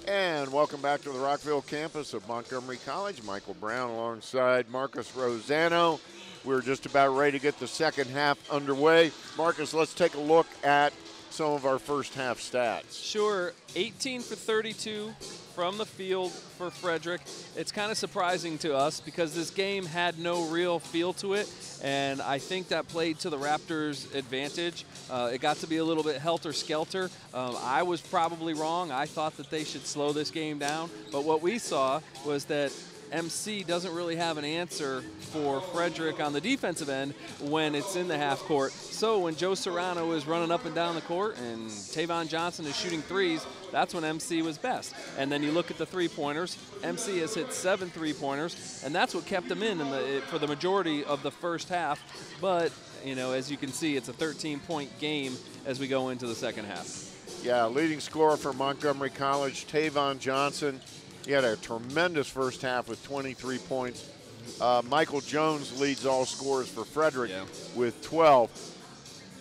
And welcome back to the Rockville campus of Montgomery College. Michael Brown alongside Marcus Rosano. We're just about ready to get the second half underway. Marcus, let's take a look at some of our first half stats. Sure, 18 for 32 from the field for Frederick. It's kind of surprising to us because this game had no real feel to it, and I think that played to the Raptors' advantage. It got to be a little bit helter-skelter. I was probably wrong. I thought that they should slow this game down, but what we saw was that MC doesn't really have an answer for Frederick on the defensive end when it's in the half court. So when Joe Serrano is running up and down the court and Tavon Johnson is shooting threes, that's when MC was best. And then you look at the three-pointers. MC has hit 7 3-pointers, and that's what kept him in for the majority of the first half. But, you know, as you can see, it's a 13-point game as we go into the second half. Yeah, leading scorer for Montgomery College, Tavon Johnson. He had a tremendous first half with 23 points. Michael Jones leads all scorers for Frederick with 12.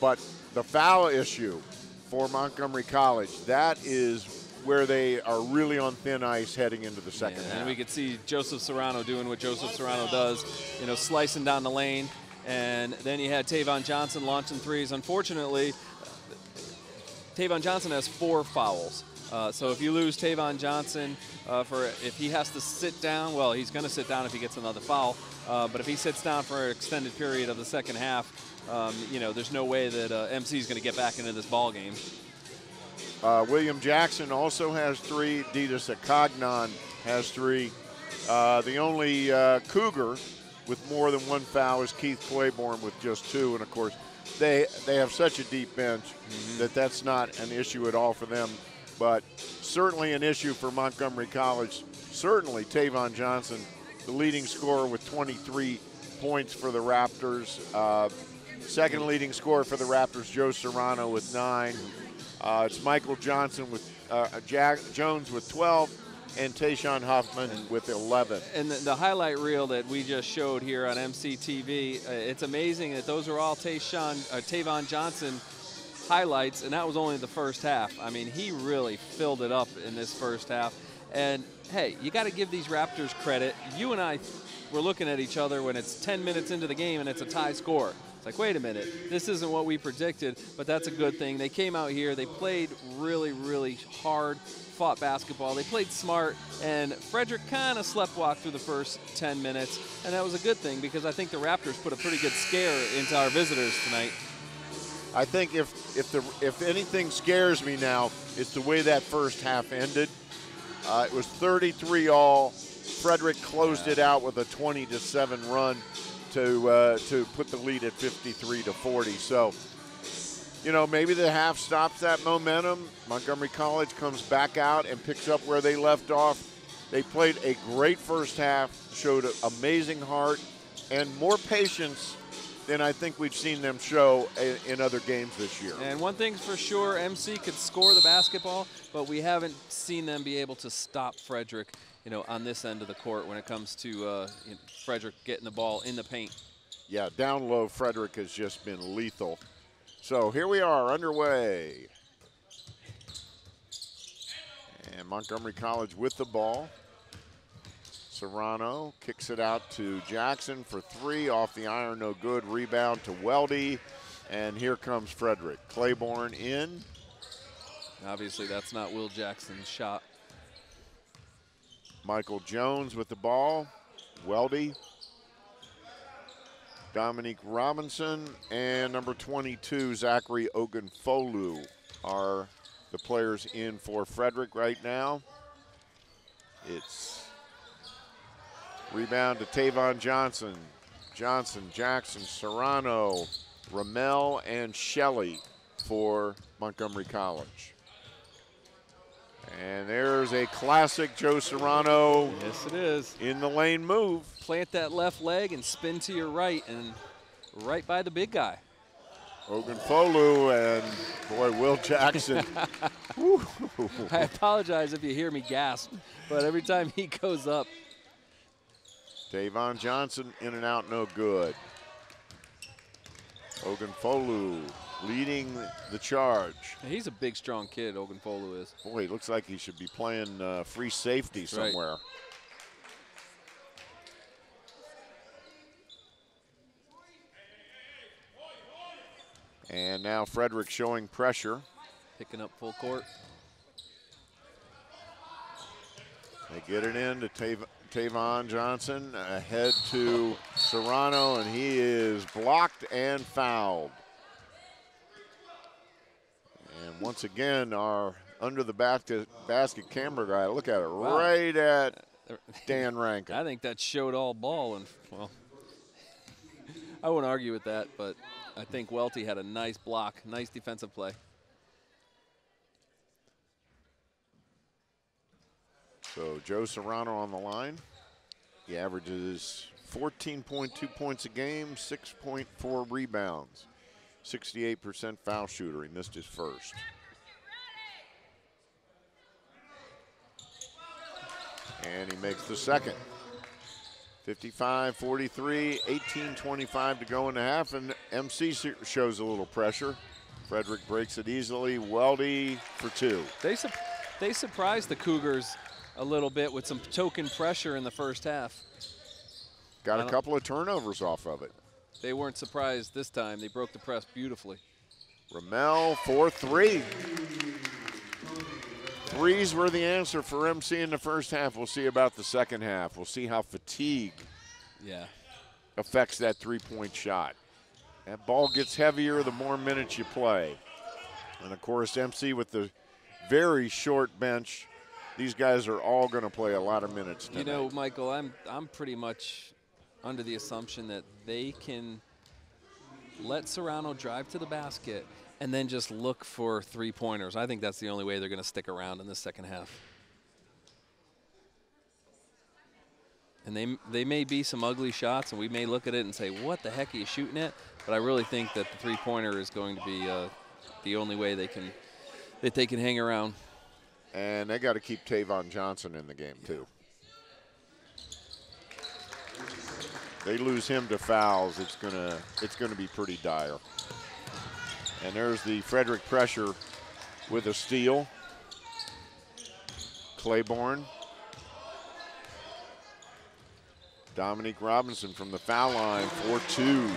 But the foul issue for Montgomery College, that is where they are really on thin ice heading into the second half. And we could see Joseph Serrano doing what Joseph Serrano does, you know, slicing down the lane. And then you had Tavon Johnson launching threes. Unfortunately, Tavon Johnson has 4 fouls. So if you lose Tavon Johnson, if he has to sit down, well, he's going to sit down if he gets another foul. But if he sits down for an extended period of the second half, you know, there's no way that MC is going to get back into this ball game. William Jackson also has 3. Ditas Akagnon has 3. The only Cougar with more than 1 foul is Keith Claiborne with just 2. And, of course, they have such a deep bench that that's not an issue at all for them. But certainly an issue for Montgomery College. Certainly Tavon Johnson, the leading scorer with 23 points for the Raptors. Second leading scorer for the Raptors, Joe Serrano with 9. It's Michael Johnson with Jones with 12, and Tayshawn Huffman with 11. And the highlight reel that we just showed here on MCTV, it's amazing that those are all Tavon Johnson highlights, and that was only the first half. I mean, he really filled it up in this first half. And, hey, you got to give these Raptors credit. You and I were looking at each other when it's 10 minutes into the game and it's a tie score. It's like, wait a minute, this isn't what we predicted, but that's a good thing. They came out here, they played really, really hard, fought basketball. They played smart, and Frederick kind of sleptwalked through the first 10 minutes, and that was a good thing because I think the Raptors put a pretty good scare into our visitors tonight. I think if anything scares me now, it's the way that first half ended. It was 33-all. Frederick closed it out with a 20-7 run to put the lead at 53-40. So, you know, maybe the half stops that momentum. Montgomery College comes back out and picks up where they left off. They played a great first half, showed amazing heart and more patience than I think we've seen them show in other games this year. And one thing's for sure, MC could score the basketball, but we haven't seen them be able to stop Frederick, you know, on this end of the court when it comes to Frederick getting the ball in the paint. Yeah, down low, Frederick has just been lethal. So here we are, underway. And Montgomery College with the ball. Serrano kicks it out to Jackson for 3, off the iron, no good. Rebound to Weldy, and here comes Frederick. Claiborne in. Obviously, that's not Will Jackson's shot. Michael Jones with the ball. Weldy. Dominique Robinson and number 22, Zachary Ogunfolu, are the players in for Frederick right now. It's rebound to Tavon Johnson. Johnson, Jackson, Serrano, Ramel, and Shelley for Montgomery College. And there's a classic Joe Serrano. Yes, it is. In the lane move. Plant that left leg and spin to your right, and right by the big guy. Ogunfolu and, boy, Will Jackson. I apologize if you hear me gasp, but every time he goes up. Tavon Johnson in and out, no good. Ogunfolu leading the charge. He's a big, strong kid, Ogunfolu is. Boy, he looks like he should be playing free safety That's somewhere. Right. And now Frederick showing pressure. Picking up full court. They get it in to Tavon Johnson, ahead to Serrano, and he is blocked and fouled. And once again, our under the basket camera guy, look at it, wow. Right at Dan Rankin. I think that showed all ball, and well, I won't argue with that, but I think Welty had a nice block, nice defensive play. So Joe Serrano on the line. He averages 14.2 points a game, 6.4 rebounds, 68% foul shooter. He missed his first. And he makes the second. 55-43, 18-25 to go in the half, and MC shows a little pressure. Frederick breaks it easily. Weldy for two. They surprised the Cougars a little bit with some token pressure in the first half. Got a couple of turnovers off of it. They weren't surprised this time. They broke the press beautifully. Ramel for three. Threes were the answer for MC in the first half. We'll see about the second half. We'll see how fatigue affects that three-point shot. That ball gets heavier the more minutes you play. And, of course, MC with the very short bench, these guys are all going to play a lot of minutes tonight. You know, Michael, I'm pretty much under the assumption that they can let Serrano drive to the basket and then just look for three-pointers. I think that's the only way they're going to stick around in the second half. And they may be some ugly shots, and we may look at it and say, what the heck are you shooting at? But I really think that the three-pointer is going to be the only way they can hang around. And they got to keep Tavon Johnson in the game, too. They lose him to fouls, it's gonna be pretty dire. And there's the Frederick pressure with a steal. Claiborne. Dominique Robinson from the foul line for two.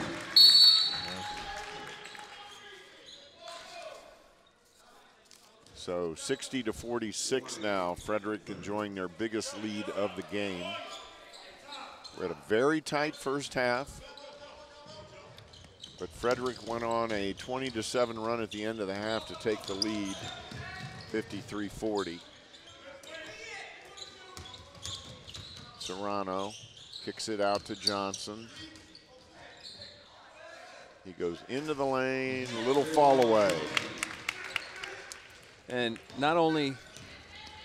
So 60-46 now. Frederick enjoying their biggest lead of the game. We're at a very tight first half. But Frederick went on a 20-7 run at the end of the half to take the lead, 53-40. Serrano kicks it out to Johnson. He goes into the lane, a little fall away. And not only,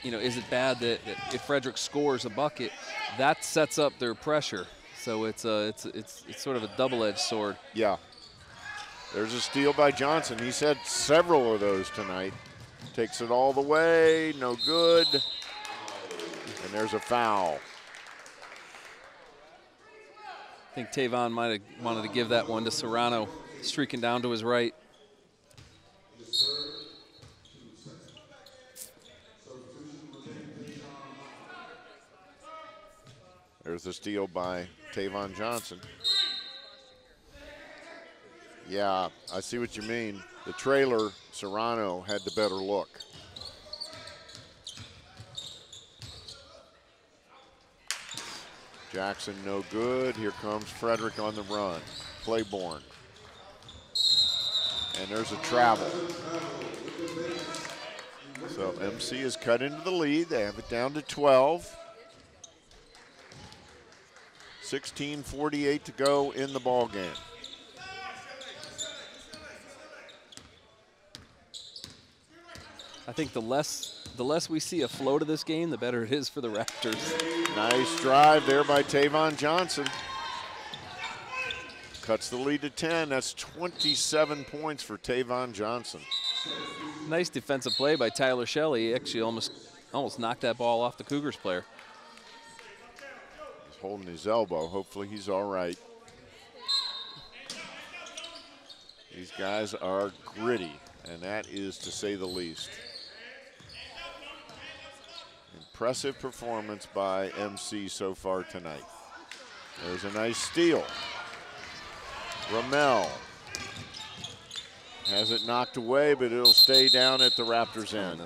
is it bad that if Frederick scores a bucket, that sets up their pressure. So it's sort of a double-edged sword. Yeah. There's a steal by Johnson. He's had several of those tonight. Takes it all the way, no good. And there's a foul. I think Tavon might have wanted to give that one to Serrano, streaking down to his right. There's the steal by Tavon Johnson. Yeah, I see what you mean. The trailer, Serrano, had the better look. Jackson, no good. Here comes Frederick on the run. Claiborne. And there's a travel. So MC is cut into the lead. They have it down to 12. 16:48 to go in the ball game. I think the less we see a flow to this game, the better it is for the Raptors. Nice drive there by Tavon Johnson. Cuts the lead to 10. That's 27 points for Tavon Johnson. Nice defensive play by Tyler Shelley. He actually almost knocked that ball off the Cougars player. He's holding his elbow. Hopefully he's all right. These guys are gritty, and that is to say the least. Impressive performance by MC so far tonight. There's a nice steal. Ramel has it knocked away, but it'll stay down at the Raptors' end.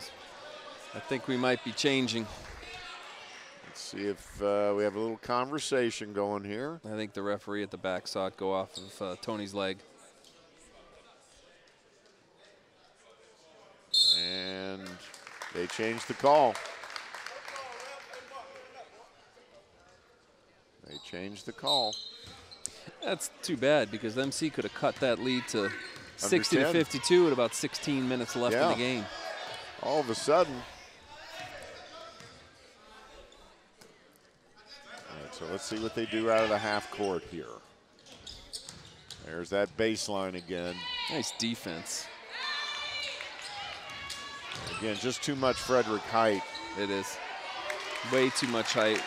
I think we might be changing. Let's see if we have a little conversation going here. I think the referee at the back saw it go off of Tony's leg. And they changed the call. They changed the call. That's too bad because MC could have cut that lead to 60 to 52 with about 16 minutes left in the game. All of a sudden. All right, so let's see what they do out of the half court here. There's that baseline again. Nice defense. Again, just too much Frederick height. It is. Way too much height.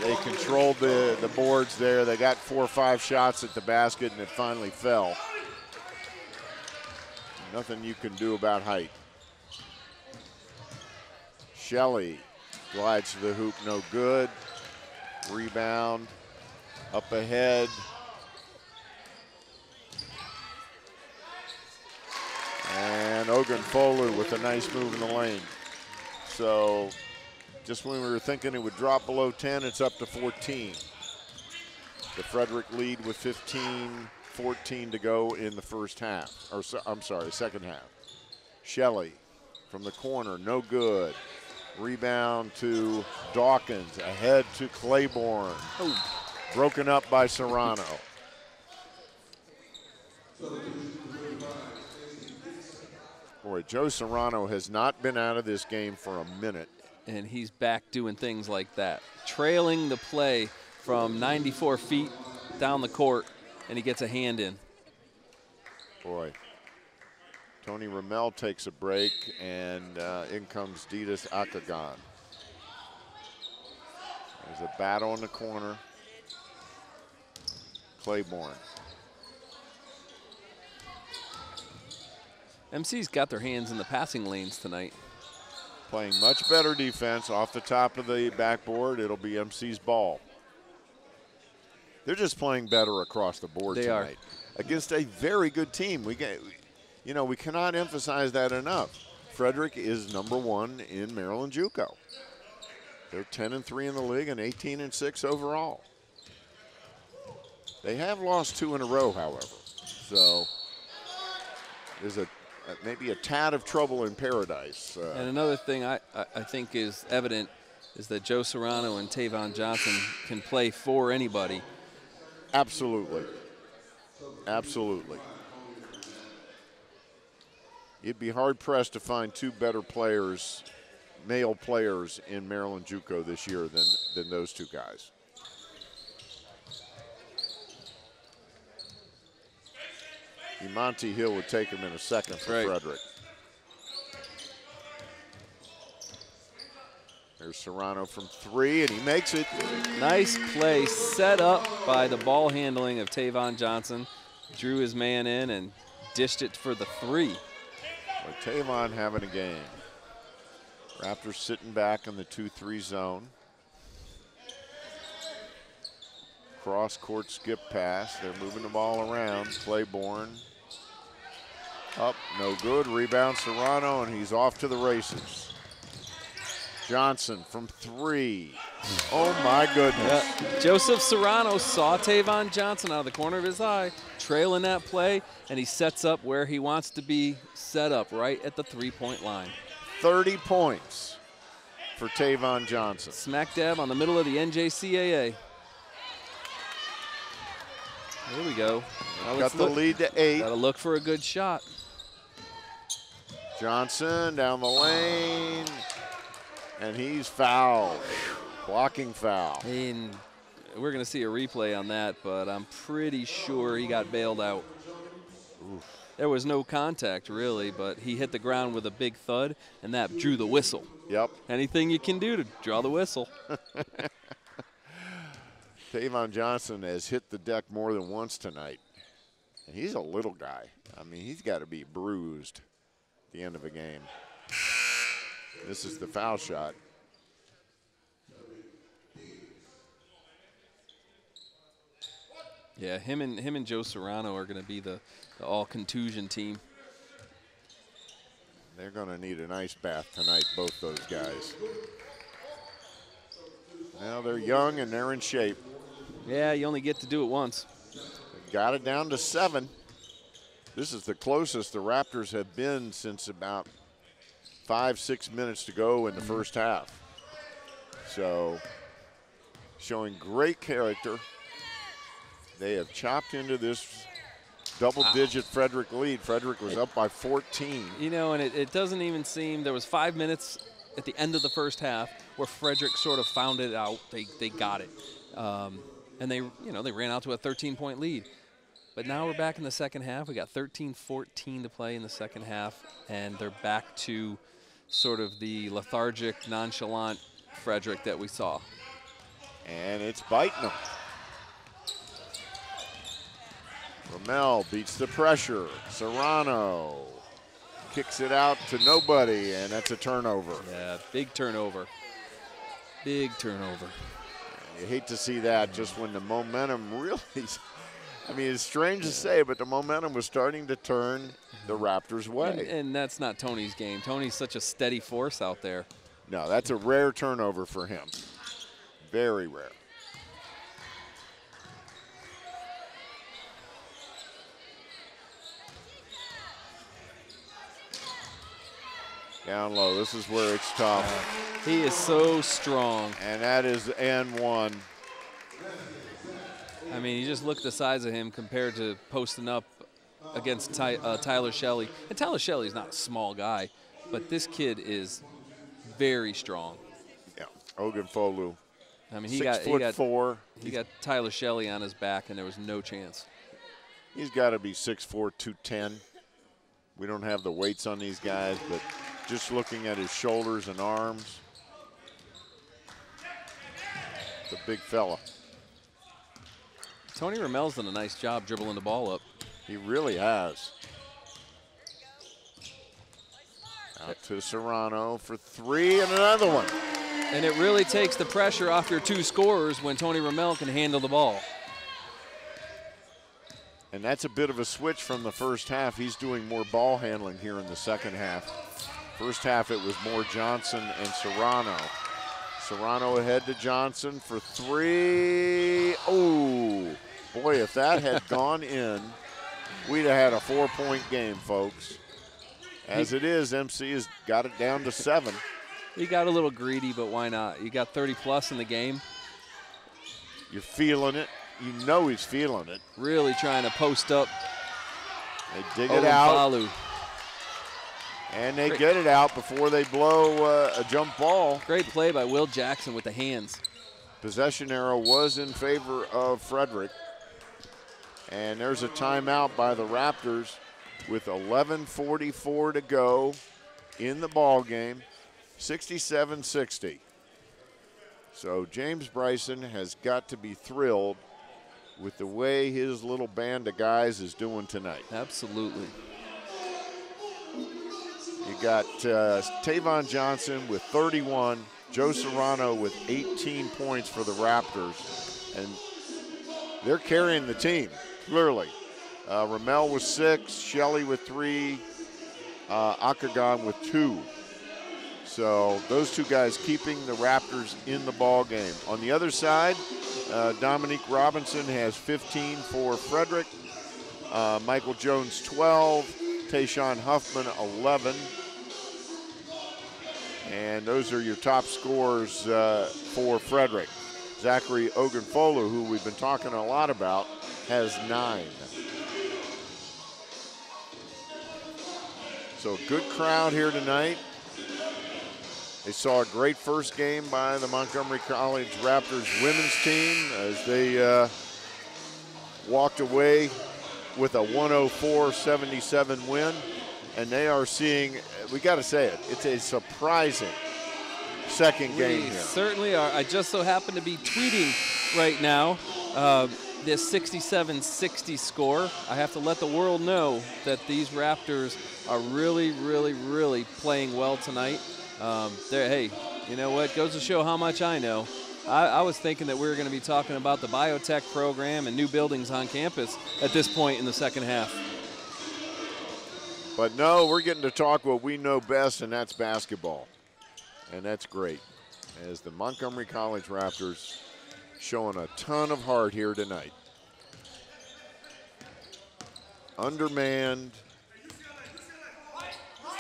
They controlled the boards there. They got 4 or 5 shots at the basket, and it finally fell. Nothing you can do about height. Shelley glides to the hoop, no good. Rebound, up ahead. And Ogunfolu with a nice move in the lane. So just when we were thinking it would drop below 10, it's up to 14. The Frederick lead with 15-14 to go in the first half, or I'm sorry, second half. Shelley from the corner, no good. Rebound to Dawkins, ahead to Claiborne. Oh. Broken up by Serrano. Boy, Joe Serrano has not been out of this game for a minute. And he's back doing things like that. Trailing the play from 94 feet down the court, and he gets a hand in. Boy, Tony Ramel takes a break, and in comes Didas Akagan. There's a battle in the corner. Claiborne. MC's got their hands in the passing lanes tonight. Playing much better defense off the top of the backboard. It'll be MC's ball. They're just playing better across the board tonight. Against a very good team. We cannot emphasize that enough. Frederick is #1 in Maryland JUCO. They're 10-3 in the league and 18-6 overall. They have lost 2 in a row, however. So there's maybe a tad of trouble in paradise. And another thing I think is evident is that Joe Serrano and Tavon Johnson can play for anybody. Absolutely. Absolutely. You'd be hard-pressed to find 2 better players, male players, in Maryland JUCO this year than those 2 guys. Monty Hill would take him in a second for Frederick. There's Serrano from 3, and he makes it. Nice play set up by the ball handling of Tavon Johnson. Drew his man in and dished it for the 3. Well, Tavon having a game. Raptors sitting back in the 2-3 zone. Cross-court skip pass. They're moving the ball around. Claiborne. Up, no good. Rebound Serrano, and he's off to the races. Johnson from 3. Oh, my goodness. Yeah. Joseph Serrano saw Tavon Johnson out of the corner of his eye, trailing that play, and he sets up where he wants to be set up, right at the three-point line. 30 points for Tavon Johnson. Smack dab on the middle of the NJCAA. Here we go. Got the lead to 8. Got to look for a good shot. Johnson down the lane, and he's fouled. Blocking foul. And we're going to see a replay on that, but I'm pretty sure he got bailed out. Oof. There was no contact, really, but he hit the ground with a big thud, and that drew the whistle. Yep. Anything you can do to draw the whistle. Tavon Johnson has hit the deck more than once tonight. And he's a little guy. I mean, he's got to be bruised at the end of a game. This is the foul shot. Yeah, him and Joe Serrano are going to be the all-contusion team. They're going to need an ice bath tonight, both those guys. Now they're young and they're in shape. Yeah, you only get to do it once. They got it down to 7. This is the closest the Raptors have been since about 5-6 minutes to go in the first half. So, showing great character. They have chopped into this double-digit Frederick lead. Frederick was up by 14. You know, and it doesn't even seem, there was 5 minutes at the end of the first half where Frederick sort of found it out. They got it. And they ran out to a 13-point lead. But now we're back in the second half. We got 13-14 to play in the second half, and they're back to sort of the lethargic, nonchalant Frederick that we saw. And it's biting them. Rommel beats the pressure. Serrano kicks it out to nobody, and that's a turnover. Yeah, big turnover. Big turnover. You hate to see that just when the momentum really, I mean, it's strange to say, but the momentum was starting to turn the Raptors' way. And that's not Tony's game. Tony's such a steady force out there. No, that's a rare turnover for him. Very rare. Down low, this is where it's tough. He is so strong. And that is and one. I mean, you just look at the size of him compared to posting up against Tyler Shelley. And Tyler Shelley's not a small guy, but this kid is very strong. Yeah, Ogunfolu. I mean, 6'4". He got Tyler Shelley on his back, and there was no chance. He's got to be 6'4", 210. We don't have the weights on these guys, but just looking at his shoulders and arms, the big fella. Tony Rommel's done a nice job dribbling the ball up. He really has. Out to Serrano for 3 and another one. And it really takes the pressure off your two scorers when Tony Rommel can handle the ball. And that's a bit of a switch from the first half. He's doing more ball handling here in the second half. First half it was more Johnson and Serrano. Serrano ahead to Johnson for 3. Oh, boy, if that had gone in, we'd have had a 4-point game, folks. As it is, MC has got it down to 7. He got a little greedy, but why not? You got 30-plus in the game. You're feeling it. You know he's feeling it. Really trying to post up. They dig it out. Falu. And they get it out before they blow a jump ball. Great play by Will Jackson with the hands. Possession arrow was in favor of Frederick. And there's a timeout by the Raptors with 11:44 to go in the ball game, 67-60. So James Bryson has got to be thrilled with the way his little band of guys is doing tonight. Absolutely. You got Tavon Johnson with 31, Joe Serrano with 18 points for the Raptors. And they're carrying the team, clearly. Rommel with 6, Shelley with 3, Akagon with 2. So those two guys keeping the Raptors in the ball game. On the other side, Dominique Robinson has 15 for Frederick. Michael Jones 12. Tayshawn Huffman 11. And those are your top scorers for Frederick. Zachary Ogunfolu, who we've been talking a lot about, has 9. So a good crowd here tonight. They saw a great first game by the Montgomery College Raptors women's team as they walked away with a 104-77 win. And they are seeing, we got to say it, it's a surprising second game here. Certainly are. I just so happen to be tweeting right now this 67-60 score. I have to let the world know that these Raptors are really, really, really playing well tonight. Hey, you know what? Goes to show how much I know. I was thinking that we were going to be talking about the Biotech program and new buildings on campus at this point in the second half. But no, we're getting to talk what we know best, and that's basketball. And that's great, as the Montgomery College Raptors showing a ton of heart here tonight. Undermanned,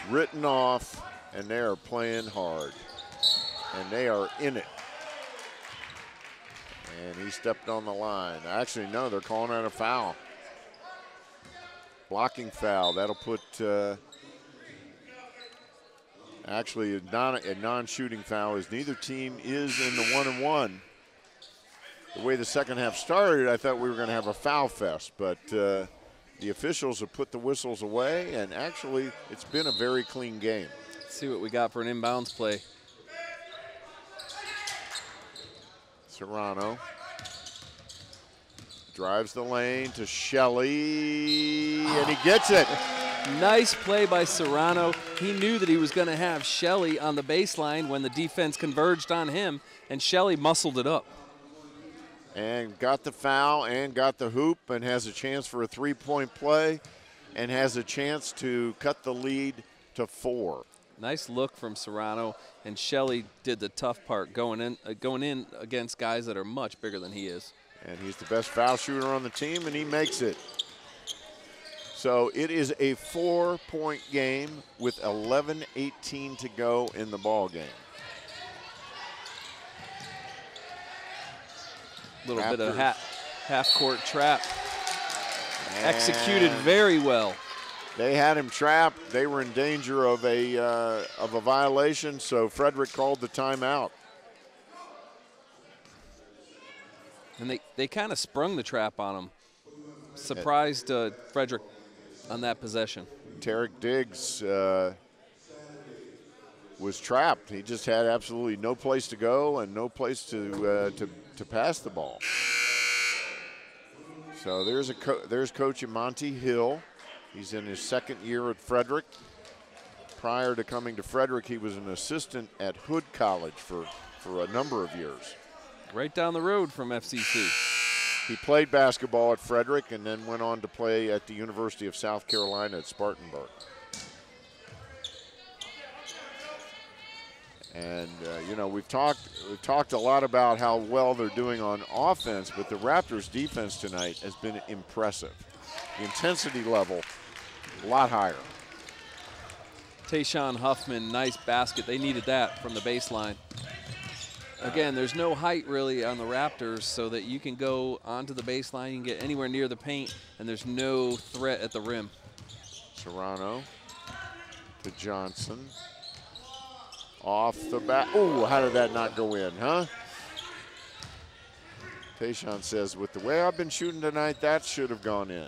written off, and they are playing hard. And they are in it. And he stepped on the line. Actually, no, they're calling out a foul. Blocking foul. That'll put, actually a non-shooting foul, as neither team is in the 1-and-1. The way the second half started, I thought we were going to have a foul fest, but the officials have put the whistles away, and actually it's been a very clean game. Let's see what we got for an inbounds play. Serrano drives the lane to Shelley, and he gets it. Nice play by Serrano. He knew that he was going to have Shelley on the baseline when the defense converged on him, and Shelley muscled it up. And got the foul and got the hoop, and has a chance for a three-point play, and has a chance to cut the lead to 4. Nice look from Serrano, and Shelley did the tough part, going in against guys that are much bigger than he is. And he's the best foul shooter on the team, and he makes it. So it is a 4-point game with 11:18 to go in the ball game. Little bit of half-court trap. Executed very well. They had him trapped. They were in danger of a violation, so Frederick called the timeout. And they kind of sprung the trap on him. Surprised Frederick on that possession. Tarek Diggs was trapped. He just had absolutely no place to go and no place to pass the ball. So there's Coach Monty Hill. He's in his second year at Frederick. Prior to coming to Frederick, he was an assistant at Hood College for a number of years. Right down the road from FCC. He played basketball at Frederick and then went on to play at the University of South Carolina at Spartanburg. And you know, we've talked a lot about how well they're doing on offense, but the Raptors' defense tonight has been impressive. The intensity level a lot higher. Tayshawn Huffman, nice basket. They needed that from the baseline. Again, there's no height really on the Raptors, so that you can go onto the baseline, you can get anywhere near the paint, and there's no threat at the rim. Serrano to Johnson. Off the bat. Oh, how did that not go in, huh? Tayshawn says, with the way I've been shooting tonight, that should have gone in.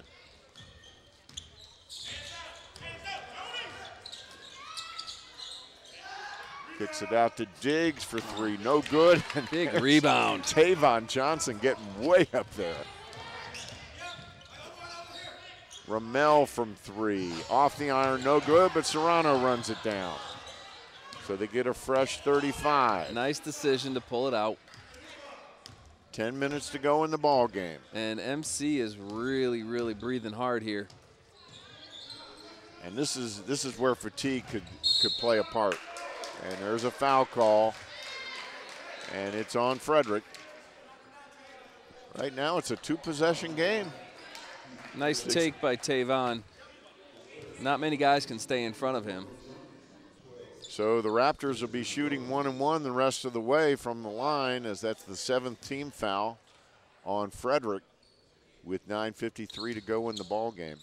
Kicks it out to Diggs for 3, no good. Big rebound. Tavon Johnson getting way up there. Ramel from 3, off the iron, no good, but Serrano runs it down. So they get a fresh 35. Nice decision to pull it out. 10 minutes to go in the ball game. And MC is really, really breathing hard here. And this is where fatigue could play a part. And there's a foul call. And it's on Frederick. Right now it's a 2-possession game. Nice take by Tavon. Not many guys can stay in front of him. So the Raptors will be shooting 1-1 the rest of the way from the line, as that's the 7th team foul on Frederick with 9:53 to go in the ball game.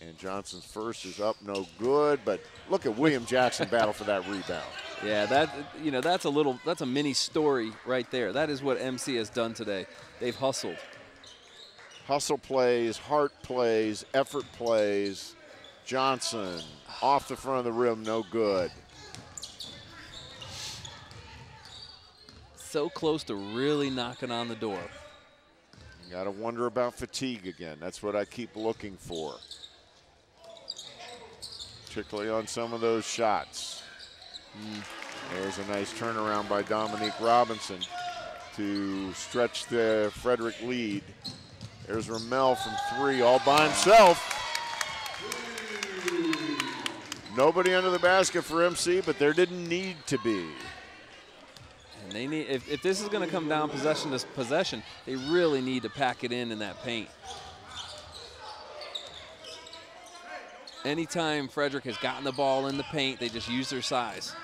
And Johnson's first is up, no good, but look at William Jackson battle for that rebound. Yeah, that's a mini story right there. That is what MC has done today. They've hustled. Hustle plays, heart plays, effort plays. Johnson off the front of the rim, no good. So close to really knocking on the door. You got to wonder about fatigue again. That's what I keep looking for, particularly on some of those shots. There's a nice turnaround by Dominique Robinson to stretch the Frederick lead. There's Ramel from 3 all by himself. Nobody under the basket for MC, but there didn't need to be. And they need, if this is going to come down possession to possession, they really need to pack it in that paint. Anytime Frederick has gotten the ball in the paint, they just use their size.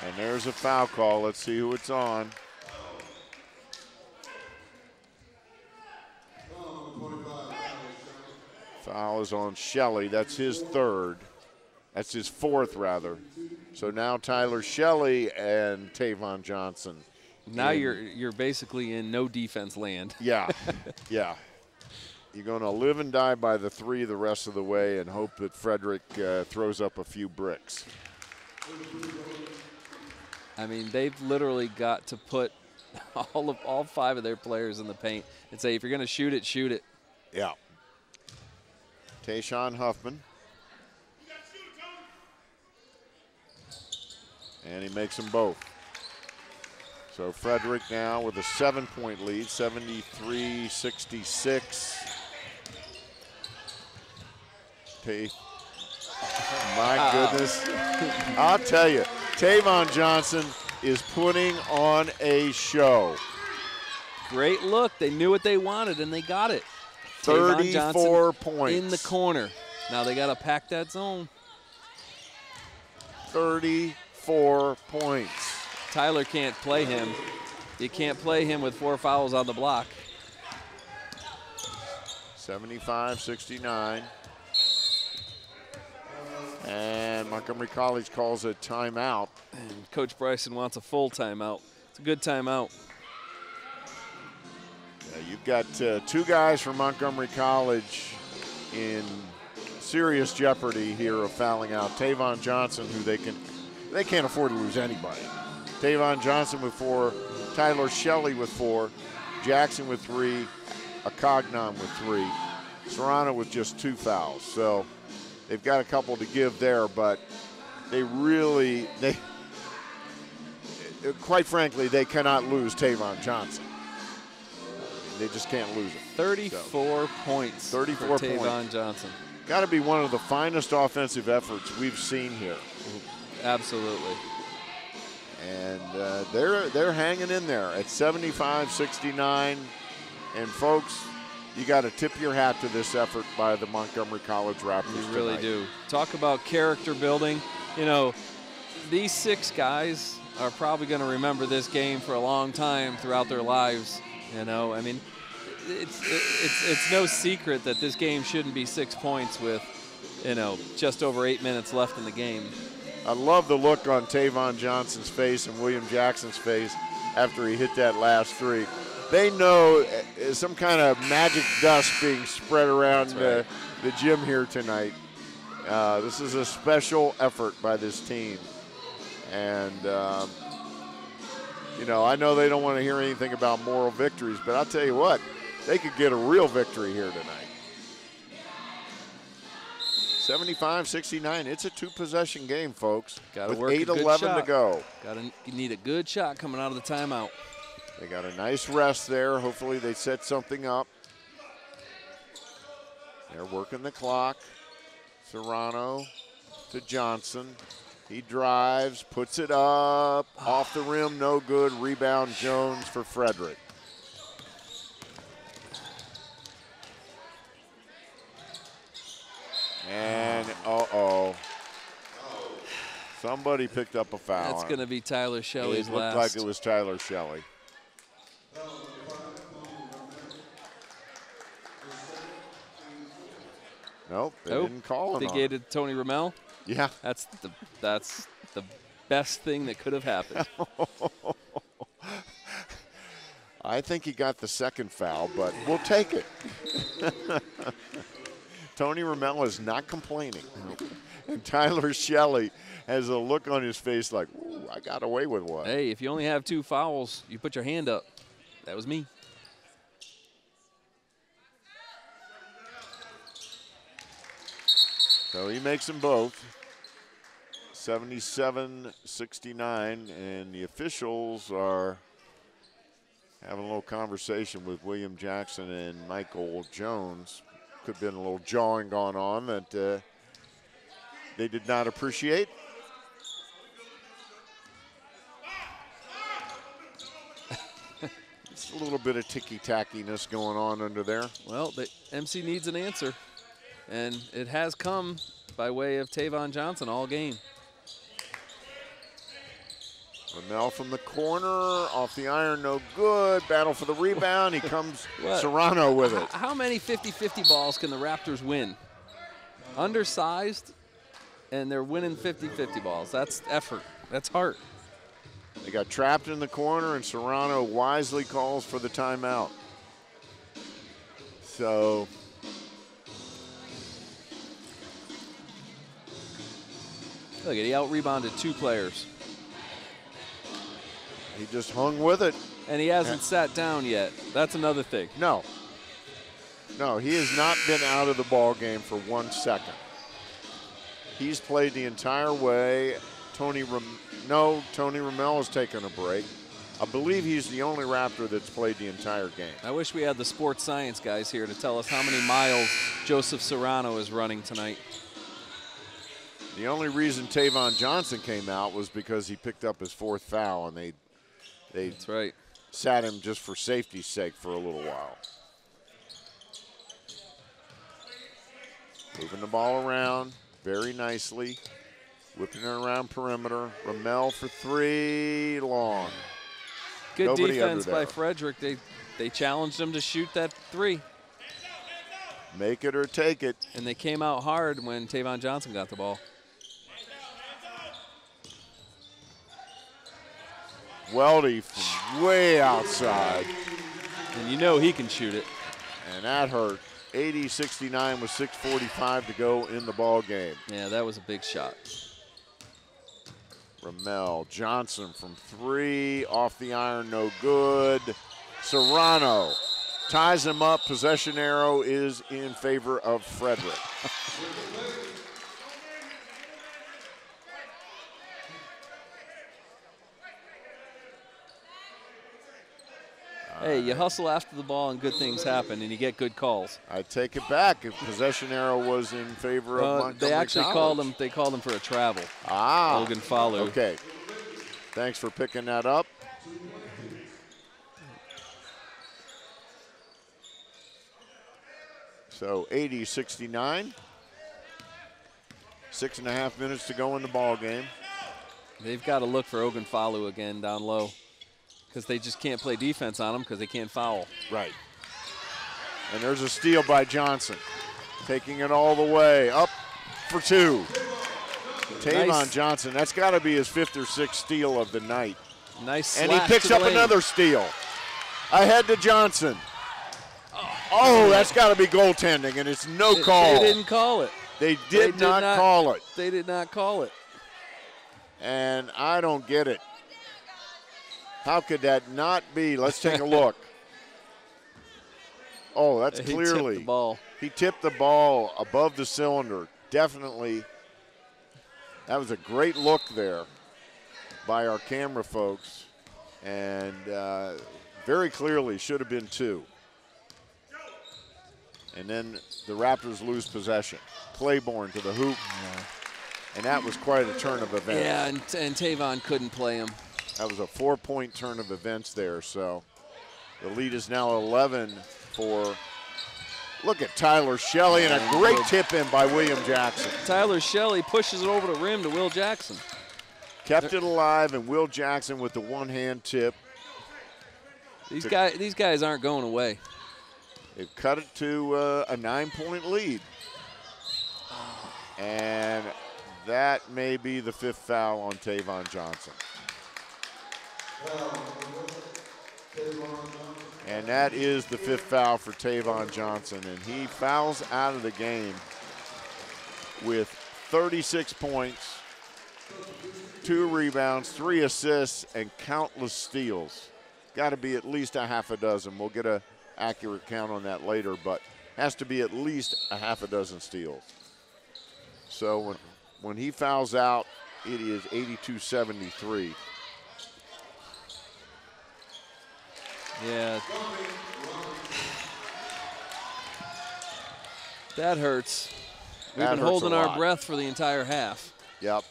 And there's a foul call. Let's see who it's on. Foul is on Shelley. That's his 3rd. That's his 4th, rather. So now Tyler Shelley and Tavon Johnson. Now you're basically in no defense land. Yeah, yeah. You're going to live and die by the 3 the rest of the way and hope that Frederick throws up a few bricks. I mean, they've literally got to put all 5 of their players in the paint and say, if you're going to shoot it, shoot it. Yeah. Tayshawn Huffman. And he makes them both. So Frederick now with a 7-point lead, 73-66. My goodness. I'll tell you, Tavon Johnson is putting on a show. Great look. They knew what they wanted, and they got it. 34 points. In the corner. Now they got to pack that zone. 34 points. Tyler can't play him. You can't play him with 4 fouls on the block. 75-69. And Montgomery College calls a timeout. And Coach Bryson wants a full timeout. It's a good timeout. You've got 2 guys from Montgomery College in serious jeopardy here of fouling out. Tavon Johnson, who they can't afford to lose anybody. Tavon Johnson with 4, Tyler Shelley with 4, Jackson with 3, Akognon with 3, Serrano with just 2 fouls. So they've got a couple to give there, but they quite frankly, they cannot lose Tavon Johnson. They just can't lose it. 34 points 34 for Tavon Johnson. Got to be one of the finest offensive efforts we've seen here. Absolutely. And they're hanging in there at 75-69. And folks, you got to tip your hat to this effort by the Montgomery College Raptors. You really do. Talk about character building. You know, these 6 guys are probably going to remember this game for a long time throughout their lives. You know, I mean, it's no secret that this game shouldn't be 6 points with, you know, just over 8 minutes left in the game. I love the look on Tavon Johnson's face and William Jackson's face after he hit that last 3. They know some kind of magic dust being spread around the gym here tonight. This is a special effort by this team. And, you know, I know they don't want to hear anything about moral victories, but I'll tell you what, they could get a real victory here tonight. 75-69. It's a 2-possession game, folks. Got to with work 8:11 to go. You need a good shot coming out of the timeout. They got a nice rest there. Hopefully they set something up. They're working the clock. Serrano to Johnson. He drives, puts it up, off the rim, no good. Rebound Jones for Frederick. And, somebody picked up a foul. That's going to be Tyler Shelley's last. It looked like it was Tyler Shelley. Nope, they didn't call him. They gave it to Tony Rommel. Yeah. That's the best thing that could have happened. I think he got the second foul, but we'll take it. Tony Rommel is not complaining. And Tyler Shelley has a look on his face like, ooh, I got away with one. Hey, if you only have 2 fouls, you put your hand up. That was me. So he makes them both. 77-69, and the officials are having a little conversation with William Jackson and Michael Jones. Could have been a little jawing going on that they did not appreciate. Just a little bit of ticky-tackiness going on under there. Well, the MC needs an answer, and it has come by way of Tavon Johnson all game. Rommel from the corner, off the iron, no good. Battle for the rebound. He comes Serrano with it. How many 50-50 balls can the Raptors win? Undersized, and they're winning 50-50 balls. That's effort. That's heart. They got trapped in the corner, and Serrano wisely calls for the timeout. So look, he out-rebounded 2 players. He just hung with it. And he hasn't sat down yet. That's another thing. No. No, he has not been out of the ball game for 1 second. He's played the entire way. Tony Rommel has taken a break. I believe he's the only Raptor that's played the entire game. I wish we had the sports science guys here to tell us how many miles Joseph Serrano is running tonight. The only reason Tavon Johnson came out was because he picked up his 4th foul, and they That's right. sat him just for safety's sake for a little while. Moving the ball around very nicely. Whipping it around perimeter. Rommel for 3, long. Good Nobody defense under there. by Frederick. They challenged him to shoot that 3. Make it or take it. And they came out hard when Tavon Johnson got the ball. Weldy from way outside. And you know he can shoot it. And that hurt. 80-69 with 6:45 to go in the ball game. Yeah, that was a big shot. Rommel, Johnson from 3, off the iron, no good. Serrano ties him up. Possession arrow is in favor of Frederick. Hey, you hustle after the ball and good things happen, and you get good calls. I take it back. If possession arrow was in favor of Montgomery They actually College. called him. They called him for a travel. Ah, Ogunfalu. Okay. Thanks for picking that up. So 80-69. 6.5 minutes to go in the ball game. They've got to look for Ogunfalu again down low, because they just can't play defense on him because they can't foul. Right. And there's a steal by Johnson. Taking it all the way. Up for 2. Tavon Nice. Johnson, that's got to be his 5th or 6th steal of the night. Nice And he slash picks to the up lane. another steal. Ahead to Johnson. Oh, that's got to be goaltending, and it's no call. They didn't call it. They did not call it. They did not call it. And I don't get it. How could that not be? Let's take a look. Oh, that's He clearly. tipped the ball. He tipped the ball above the cylinder. Definitely. That was a great look there by our camera folks. And very clearly should have been 2. And then the Raptors lose possession. Claiborne to the hoop. And that was quite a turn of events. Yeah, and Tavon couldn't play him. That was a 4-point turn of events there. So the lead is now 11 for, look at Tyler Shelley, and a great tip in by William Jackson. Tyler Shelley pushes it over the rim to Will Jackson. Kept it alive, and Will Jackson with the one-hand tip. These guys aren't going away. They've cut it to a 9-point lead. And that may be the 5th foul on Tavon Johnson. And that is the 5th foul for Tavon Johnson. And he fouls out of the game with 36 points, 2 rebounds, 3 assists, and countless steals. Got to be at least a half a dozen. We'll get an accurate count on that later, but has to be at least a half a dozen steals. So when he fouls out, it is 82-73. Yeah. That hurts. We've been holding our breath for the entire half. Yep.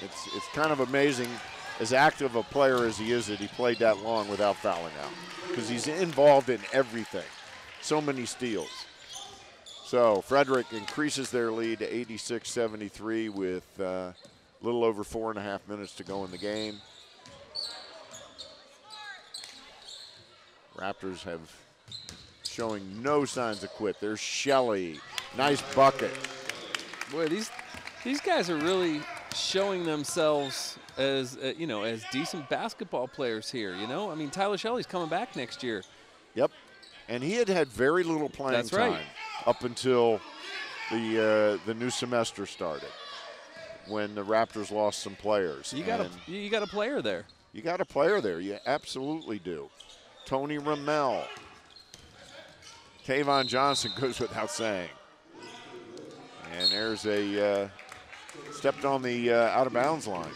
It's kind of amazing, as active a player as he is, that he played that long without fouling out, because he's involved in everything. So many steals. So Frederick increases their lead to 86-73 with a little over 4.5 minutes to go in the game. Raptors have showing no signs of quit. There's Shelley, nice bucket. Boy, these guys are really showing themselves as as decent basketball players here. You know, I mean, Tyler Shelley's coming back next year. Yep, and he had very little playing time up until the new semester started, when the Raptors lost some players. You got a player there. You got a player there. You absolutely do. Tony Ramel. Tavon Johnson goes without saying. And there's a stepped on the out of bounds line.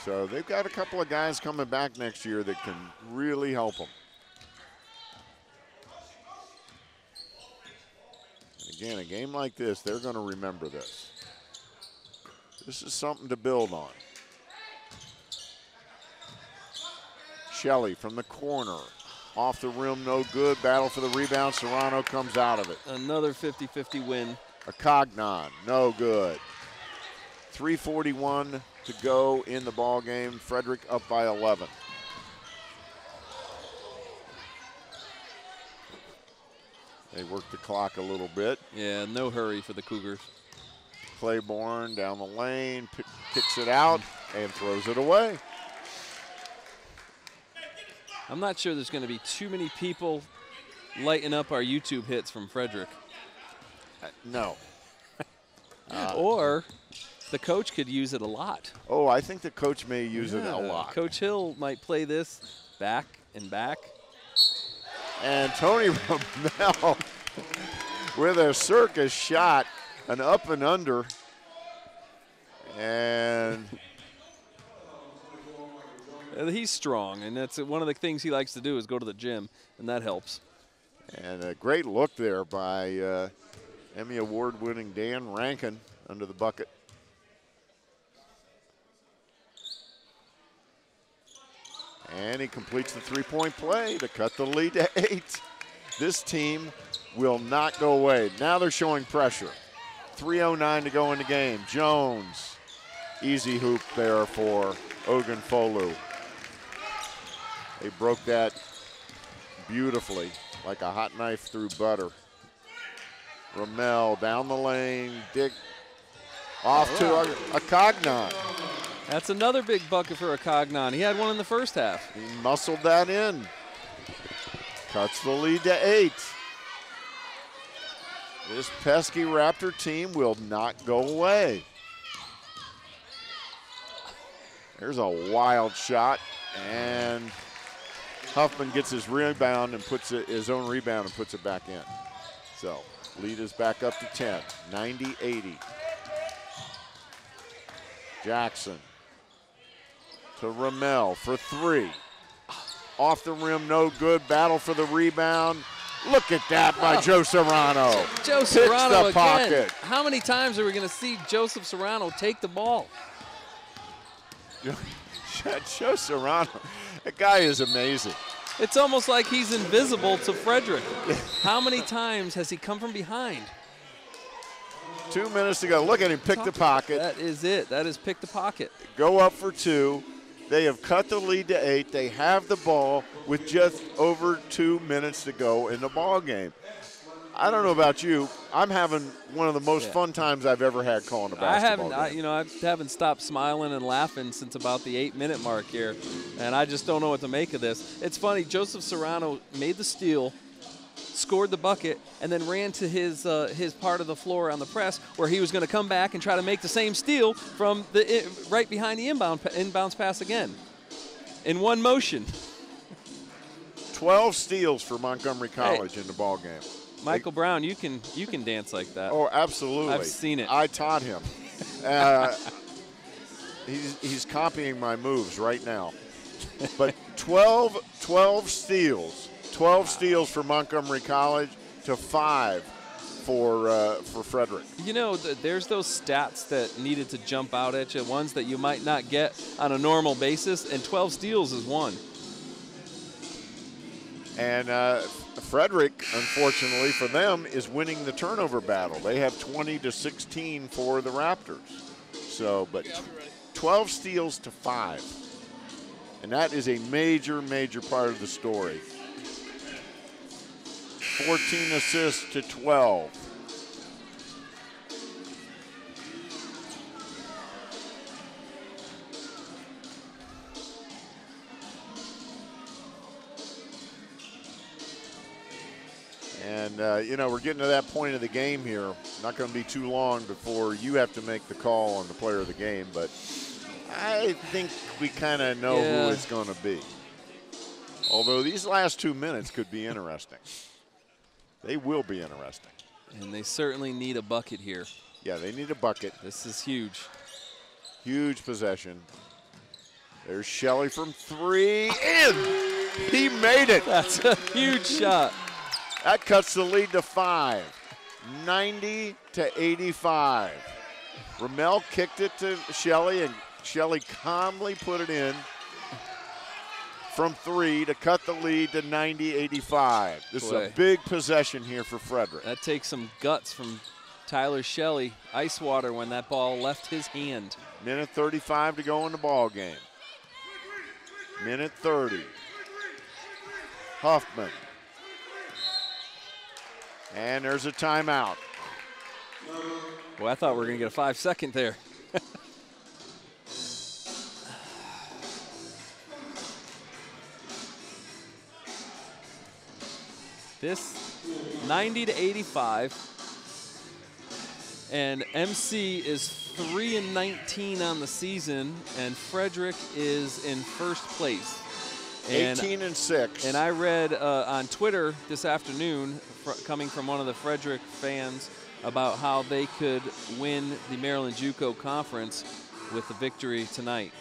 So they've got a couple of guys coming back next year that can really help them. And again, a game like this, they're going to remember this. This is something to build on. Shelley from the corner. Off the rim, no good. Battle for the rebound. Serrano comes out of it. Another 50-50 win. A Cognon, no good. 3:41 to go in the ball game. Frederick up by 11. They work the clock a little bit. Yeah, no hurry for the Cougars. Claiborne down the lane, kicks it out, and throws it away. I'm not sure there's going to be too many people lighting up our YouTube hits from Frederick. No. Or the coach could use it a lot. Oh, I think the coach may use it a lot. Coach Hill might play this back and back. And Tony Ramel with a circus shot, an up and under. And he's strong, and that's one of the things he likes to do is go to the gym, and that helps. And a great look there by Emmy Award-winning Dan Rankin under the bucket. And he completes the three-point play to cut the lead to 8. This team will not go away. Now they're showing pressure. 3:09 to go in the game. Jones, easy hoop there for Ogunfolu. They broke that beautifully, like a hot knife through butter. Ramel down the lane, dig off to a Cognon. That's another big bucket for a Cognon. He had one in the first half. He muscled that in. Cuts the lead to 8. This pesky Raptor team will not go away. There's a wild shot, and Huffman gets his rebound and puts it, his own rebound, and puts it back in. So lead is back up to 10, 90-80. Jackson to Ramel for 3. Off the rim, no good. Battle for the rebound. Look at that by Joe Serrano. Joe Picks Serrano the again. pocket. How many times are we going to see Joseph Serrano take the ball? Joe Serrano, that guy is amazing. It's almost like he's invisible to Frederick. How many times has he come from behind? 2 minutes to go. Look at him pick the pocket. That is it. That is pick the pocket. Go up for 2. They have cut the lead to 8. They have the ball with just over 2 minutes to go in the ball game. I don't know about you. I'm having one of the most fun times I've ever had calling a basketball game. I haven't stopped smiling and laughing since about the 8-minute mark here, and I just don't know what to make of this. It's funny. Joseph Serrano made the steal, scored the bucket, and then ran to his part of the floor on the press where he was going to come back and try to make the same steal from right behind the inbounds pass again in one motion. 12 steals for Montgomery College in the ball game. Michael Brown, you can dance like that. Oh, absolutely. I've seen it. I taught him. He's copying my moves right now. But 12 steals. 12 steals for Montgomery College to 5 for Frederick. You know, there's those stats that needed to jump out at you, ones that you might not get on a normal basis, and 12 steals is one. And Frederick, unfortunately for them, is winning the turnover battle. They have 20-16 for the Raptors. So, but 12 steals to 5. And that is a major, major part of the story. 14 assists to 12. And, we're getting to that point of the game here. Not going to be too long before you have to make the call on the player of the game, but I think we kind of know who it's going to be. Although these last 2 minutes could be interesting. They will be interesting. And they certainly need a bucket here. Yeah, they need a bucket. This is huge. Huge possession. There's Shelley from 3. In! He made it. That's a huge shot. That cuts the lead to 5. 90-85. Ramel kicked it to Shelley, and Shelley calmly put it in from 3 to cut the lead to 90-85. This is a big possession here for Frederick. That takes some guts from Tyler Shelley. Ice water when that ball left his hand. Minute 35 to go in the ball game. Minute 30. Huffman. And there's a timeout. Well, I thought we were going to get a 5-second there. This 90-85, and MC is 3-19 on the season, and Frederick is in first place. 18-6. And I read on Twitter this afternoon, coming from one of the Frederick fans, about how they could win the Maryland JUCO Conference with the victory tonight.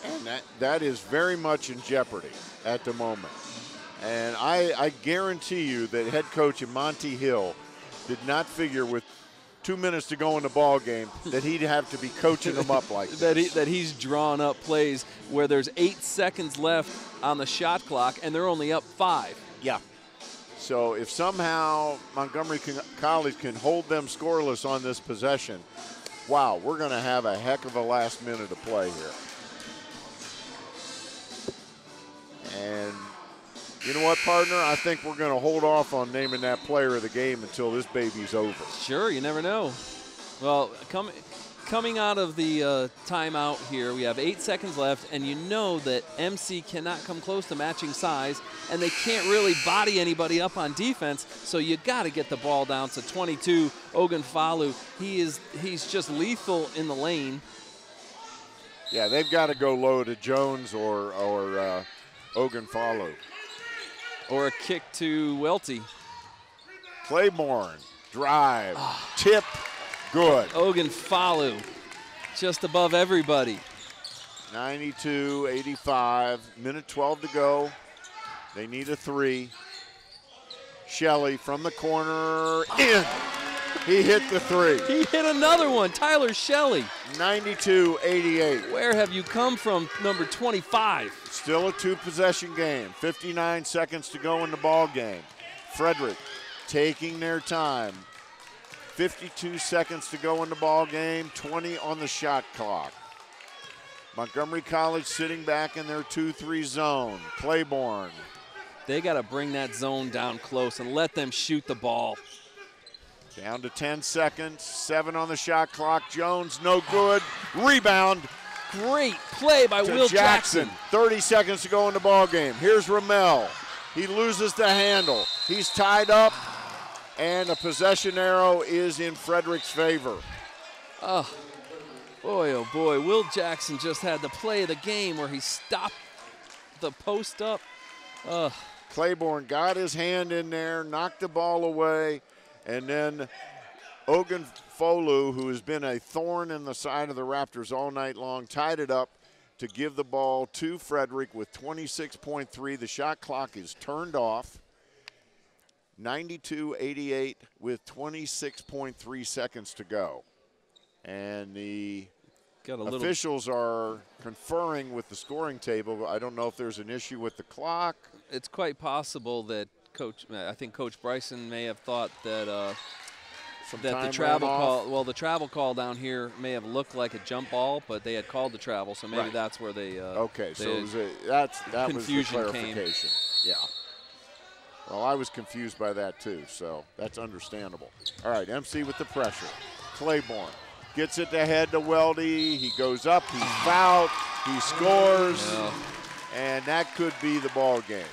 And that is very much in jeopardy at the moment. And I guarantee you that head coach Monty Hill did not figure with 2 minutes to go in the ball game that he'd have to be coaching them up like this. that he's drawn up plays where there's 8 seconds left on the shot clock and they're only up 5. Yeah. So if somehow Montgomery College can hold them scoreless on this possession, wow, we're going to have a heck of a last minute of play here. And you know what, partner? I think we're going to hold off on naming that player of the game until this baby's over. Sure, you never know. Well, coming out of the timeout here, we have 8 seconds left, and you know that MC cannot come close to matching size, and they can't really body anybody up on defense, so you got to get the ball down to 22, Ogunfalu. He's just lethal in the lane. Yeah, they've got to go low to Jones or Ogunfalu. Or a kick to Welty. Claiborne, drive, tip, good. Ogunfalu, just above everybody. 92-85, minute 12 to go. They need a 3. Shelley from the corner, in. He hit the three. He hit another one, Tyler Shelley. 92-88. Where have you come from, number 25? Still a two-possession game. 59 seconds to go in the ball game. Frederick taking their time. 52 seconds to go in the ball game. 20 on the shot clock. Montgomery College sitting back in their 2-3 zone. Claiborne. They got to bring that zone down close and let them shoot the ball. Down to 10 seconds, 7 on the shot clock. Jones, no good. Rebound. Great play by Will Jackson. 30 seconds to go in the ball game. Here's Ramel. He loses the handle. He's tied up, and a possession arrow is in Frederick's favor. Oh, boy. Will Jackson just had the play of the game where he stopped the post up. Claiborne got his hand in there, knocked the ball away, and then Ogunfolu, who has been a thorn in the side of the Raptors all night long, tied it up to give the ball to Frederick with 26.3. The shot clock is turned off. 92-88 with 26.3 seconds to go. And the officials are conferring with the scoring table. I don't know if there's an issue with the clock. It's quite possible that I think Coach Bryson may have thought that the travel call. The travel call down here may have looked like a jump ball, but they had called the travel, so maybe that's where they. Okay, so it was that was the clarification. Yeah. Well, I was confused by that too, so that's understandable. All right, MC with the pressure. Claiborne gets it ahead to Weldy. He goes up. He's fouled. He scores, and that could be the ball game.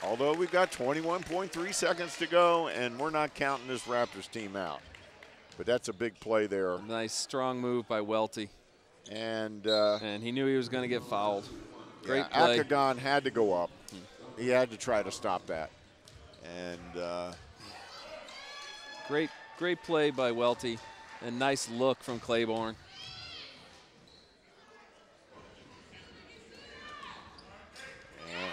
Although we've got 21.3 seconds to go, and we're not counting this Raptors team out. But that's a big play there. Nice, strong move by Welty. And he knew he was going to get fouled. Great play. Akagon had to go up. He had to try to stop that. And great play by Welty, and nice look from Claiborne.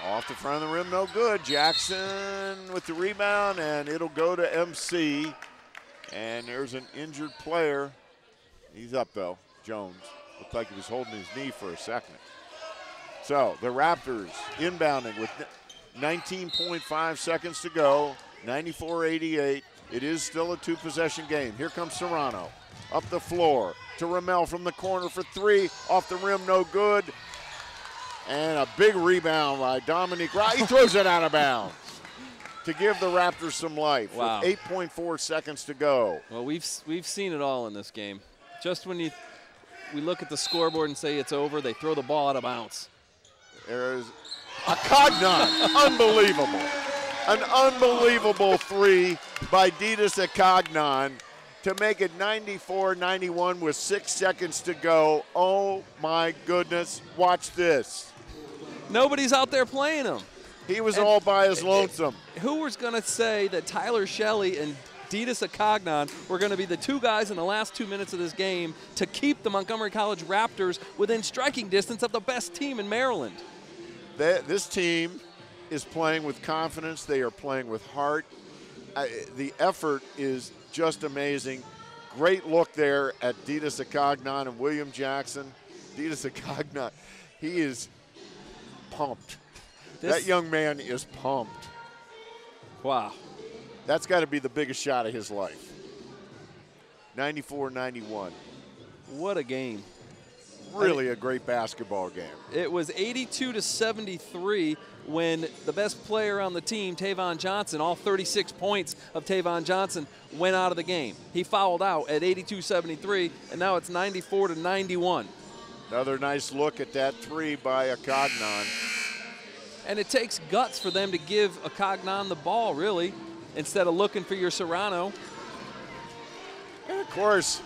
Off the front of the rim, no good. Jackson with the rebound, and it'll go to MC. And there's an injured player. He's up, though, Jones. Looked like he was holding his knee for a second. So the Raptors inbounding with 19.5 seconds to go, 94-88. It is still a two-possession game. Here comes Serrano up the floor to Ramel from the corner for three. Off the rim, no good. And a big rebound by Dominique Wright. He throws it out of bounds to give the Raptors some life. Wow. With 8.4 seconds to go. Well, we've seen it all in this game. Just when we look at the scoreboard and say it's over, they throw the ball out of bounds. There's a Cognon. Unbelievable. An unbelievable three by Ditas Cognon to make it 94-91 with 6 seconds to go. Oh, my goodness. Watch this. Nobody's out there playing him. He was all by his lonesome. Who was going to say that Tyler Shelley and Ditas Cognon were going to be the two guys in the last 2 minutes of this game to keep the Montgomery College Raptors within striking distance of the best team in Maryland? This team is playing with confidence. They are playing with heart. The effort is just amazing. Great look there at Ditas Cognon and William Jackson. Ditas Cognon, he is pumped. That young man is pumped. Wow. That's got to be the biggest shot of his life. 94-91. What a game. Really a great basketball game. It was 82-73 when the best player on the team, Tavon Johnson, all 36 points of Tavon Johnson went out of the game. He fouled out at 82-73, and now it's 94-91. Another nice look at that three by Cognon. And it takes guts for them to give Cognon the ball, really, instead of looking for your Serrano. And, of course,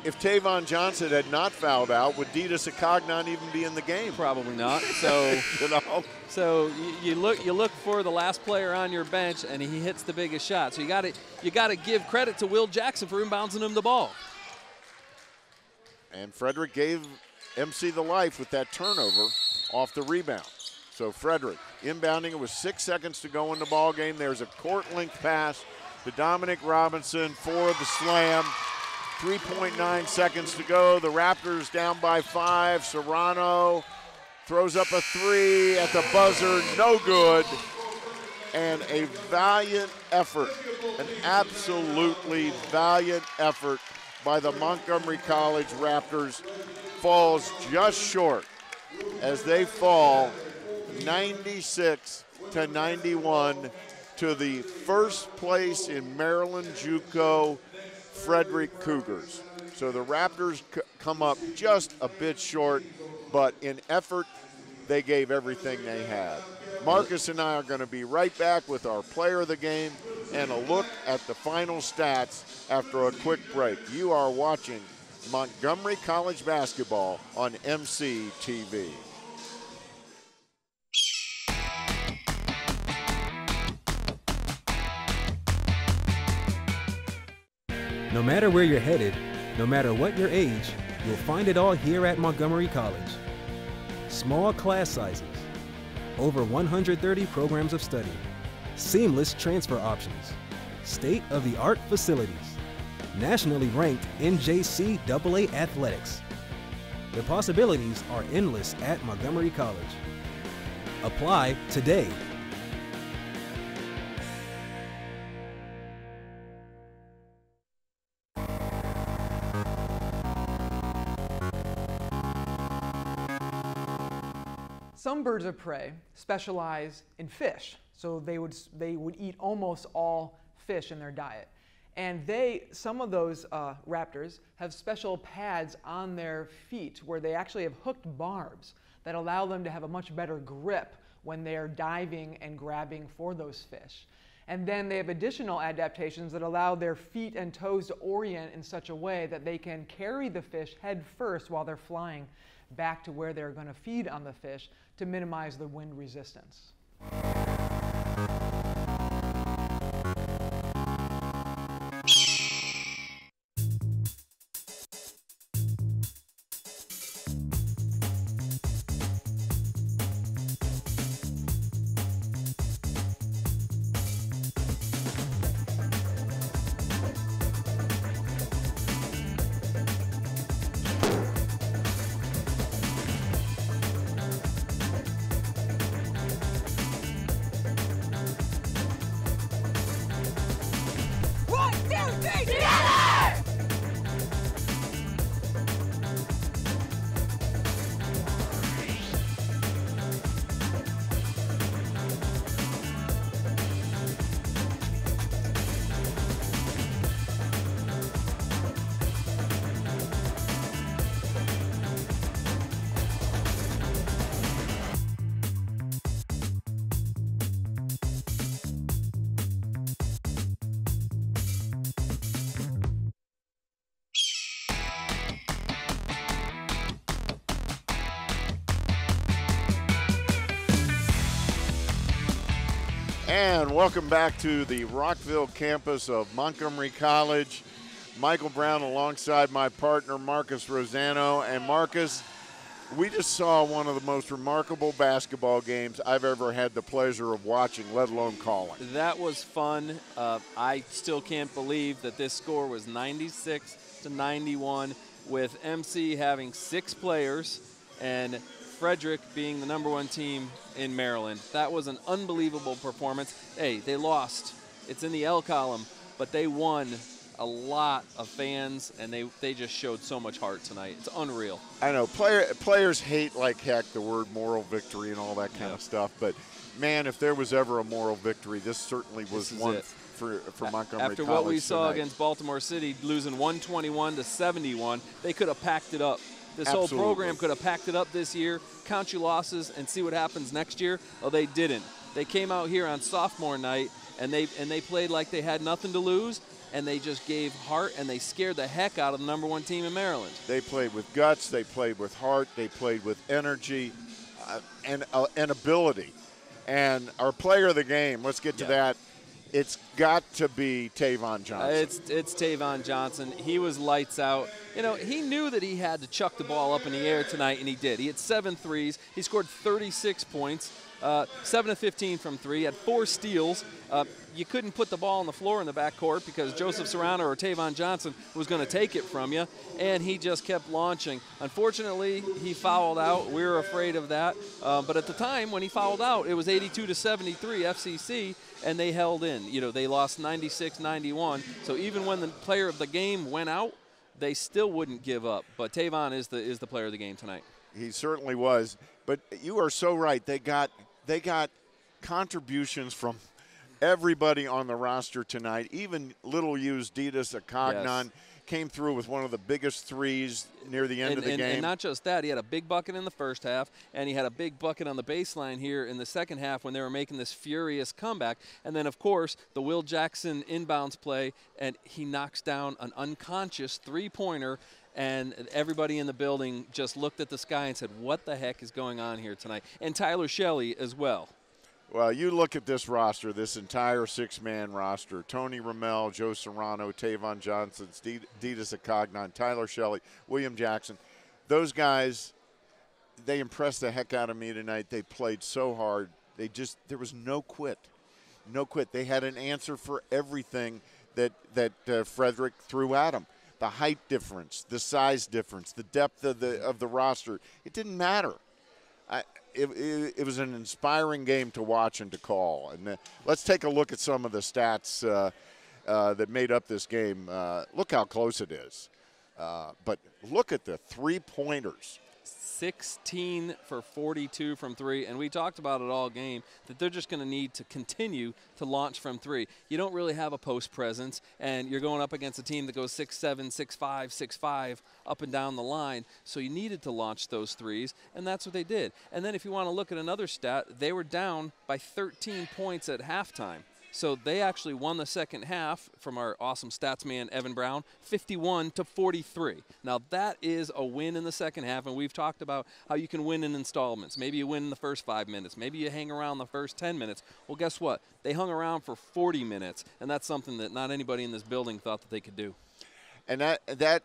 if Tavon Johnson had not fouled out, would Ditas Cognon even be in the game? Probably not. So, so you look for the last player on your bench, and he hits the biggest shot. So you got to give credit to Will Jackson for inbouncing him the ball. And Frederick gave MC the life with that turnover off the rebound. So Frederick Inbounding it with 6 seconds to go in the ball game. There's a court length pass to Dominic Robinson for the slam. 3.9 seconds to go. The Raptors down by 5. Serrano throws up a 3 at the buzzer, no good. And a valiant effort, an absolutely valiant effort by the Montgomery College Raptors falls just short as they fall 96-91 to the first place in Maryland JUCO Frederick Cougars. So the Raptors come up just a bit short, but in effort, they gave everything they had. Marcus and I are going to be right back with our player of the game and a look at the final stats after a quick break. You are watching Montgomery College basketball on MCTV. No matter where you're headed, no matter what your age, you'll find it all here at Montgomery College. Small class sizes, over 130 programs of study, seamless transfer options, state-of-the-art facilities, nationally ranked NJCAA athletics. The possibilities are endless at Montgomery College. Apply today. Some birds of prey specialize in fish, so they would eat almost all fish in their diet. And some of those raptors have special pads on their feet where they actually have hooked barbs that allow them to have a much better grip when they are diving and grabbing for those fish. And then they have additional adaptations that allow their feet and toes to orient in such a way that they can carry the fish head first while they're flying back to where they're going to feed on the fish to minimize the wind resistance. And welcome back to the Rockville campus of Montgomery College. Michael Brown alongside my partner Marcus Rosano. And Marcus, we just saw one of the most remarkable basketball games I've ever had the pleasure of watching, let alone calling. That was fun. I still can't believe that this score was 96-91 with MC having 6 players and Frederick being the #1 team in Maryland. That was an unbelievable performance. Hey, they lost. It's in the L column, but they won. A lot of fans, and they just showed so much heart tonight. It's unreal. I know players hate like heck the word moral victory and all that kind of stuff, but man, if there was ever a moral victory, this certainly was one for Montgomery After College what we saw tonight. against Baltimore City, losing 121-71, they could have packed it up. This Absolutely. whole program could have packed it up this year, count your losses, and see what happens next year. Well, they didn't. They came out here on sophomore night, and they played like they had nothing to lose, and they just gave heart, and they scared the heck out of the #1 team in Maryland. They played with guts, they played with heart, they played with energy and ability. And our player of the game, let's get to that. It's got to be Tavon Johnson. It's Tavon Johnson. He was lights out. You know, he knew that he had to chuck the ball up in the air tonight, and he did. He had 7 threes. He scored 36 points. 7 of 15 from 3, had 4 steals. You couldn't put the ball on the floor in the backcourt because Joseph Serrano or Tavon Johnson was going to take it from you, and he just kept launching. Unfortunately, he fouled out. We were afraid of that. But at the time when he fouled out, it was 82-73 FCC, and they held in. You know, they lost 96-91. So even when the player of the game went out, they still wouldn't give up. But Tavon is the player of the game tonight. He certainly was. But you are so right. They got contributions from everybody on the roster tonight. Even little used Ditas Akognon came through with one of the biggest threes near the end of the game. And not just that, he had a big bucket in the first half, and he had a big bucket on the baseline here in the second half when they were making this furious comeback. And then, of course, the Will Jackson inbounds play, and he knocks down an unconscious three-pointer, and everybody in the building just looked at the sky and said, what the heck is going on here tonight? And Tyler Shelley as well. Well, you look at this roster, this entire 6-man roster: Tony Ramel, Joe Serrano, Tavon Johnson, Ditas Akognon, Tyler Shelley, William Jackson. Those guys, they impressed the heck out of me tonight. They played so hard. There was no quit. No quit. They had an answer for everything that Frederick threw at them. The height difference, the size difference, the depth of the roster. It didn't matter. It was an inspiring game to watch and to call. And let's take a look at some of the stats that made up this game. Look how close it is. But look at the three-pointers. 16 for 42 from 3, and we talked about it all game, that they're just going to need to continue to launch from 3. You don't really have a post presence, and you're going up against a team that goes 6'7", 6'5", 6'5", up and down the line, so you needed to launch those threes, and that's what they did. And then if you want to look at another stat, they were down by 13 points at halftime. So they actually won the second half from our awesome stats man, Evan Brown, 51-43. Now, that is a win in the second half, and we've talked about how you can win in installments. Maybe you win in the first 5 minutes. Maybe you hang around the first 10 minutes. Well, guess what? They hung around for 40 minutes, and that's something that not anybody in this building thought that they could do. And that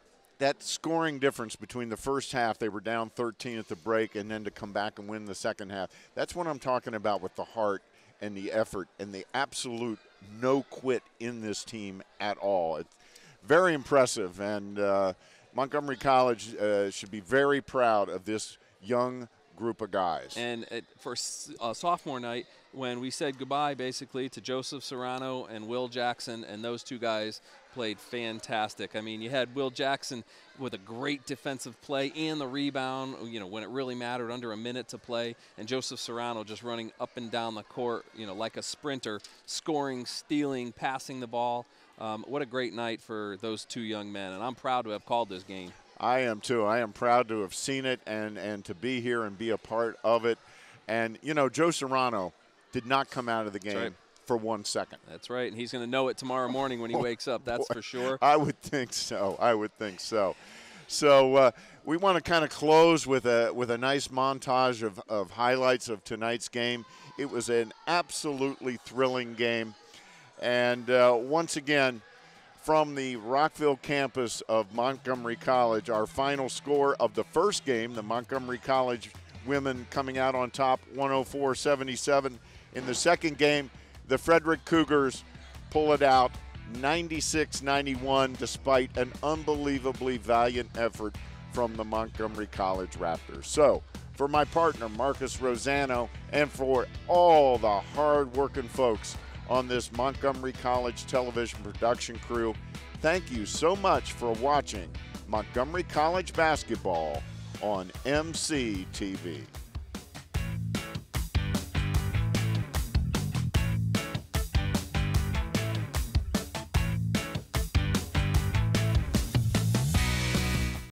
scoring difference between the first half, they were down 13 at the break, and then to come back and win the second half, that's what I'm talking about with the heart and the effort and the absolute no quit in this team at all. It's very impressive, and Montgomery College should be very proud of this young group of guys. And for sophomore night, when we said goodbye basically to Joseph Serrano and Will Jackson, and those two guys played fantastic. I mean, you had Will Jackson with a great defensive play and the rebound, you know, when it really mattered, under a minute to play, and Joseph Serrano just running up and down the court, you know, like a sprinter, scoring, stealing, passing the ball. What a great night for those two young men, and I'm proud to have called this game. I am too. I am proud to have seen it and to be here and be a part of it. And, you know, Joe Serrano did not come out of the game for 1 second. That's right, and he's going to know it tomorrow morning when he wakes up, that's for sure. I would think so. I would think so. So we want to kind of close with a nice montage of highlights of tonight's game. It was an absolutely thrilling game. And once again, from the Rockville campus of Montgomery College, our final score of the first game, the Montgomery College women coming out on top 104-77. In the second game, the Frederick Cougars pull it out 96-91 despite an unbelievably valiant effort from the Montgomery College Raptors. So, for my partner, Marcus Rosano, and for all the hard-working folks on this Montgomery College television production crew, thank you so much for watching Montgomery College basketball on MCTV.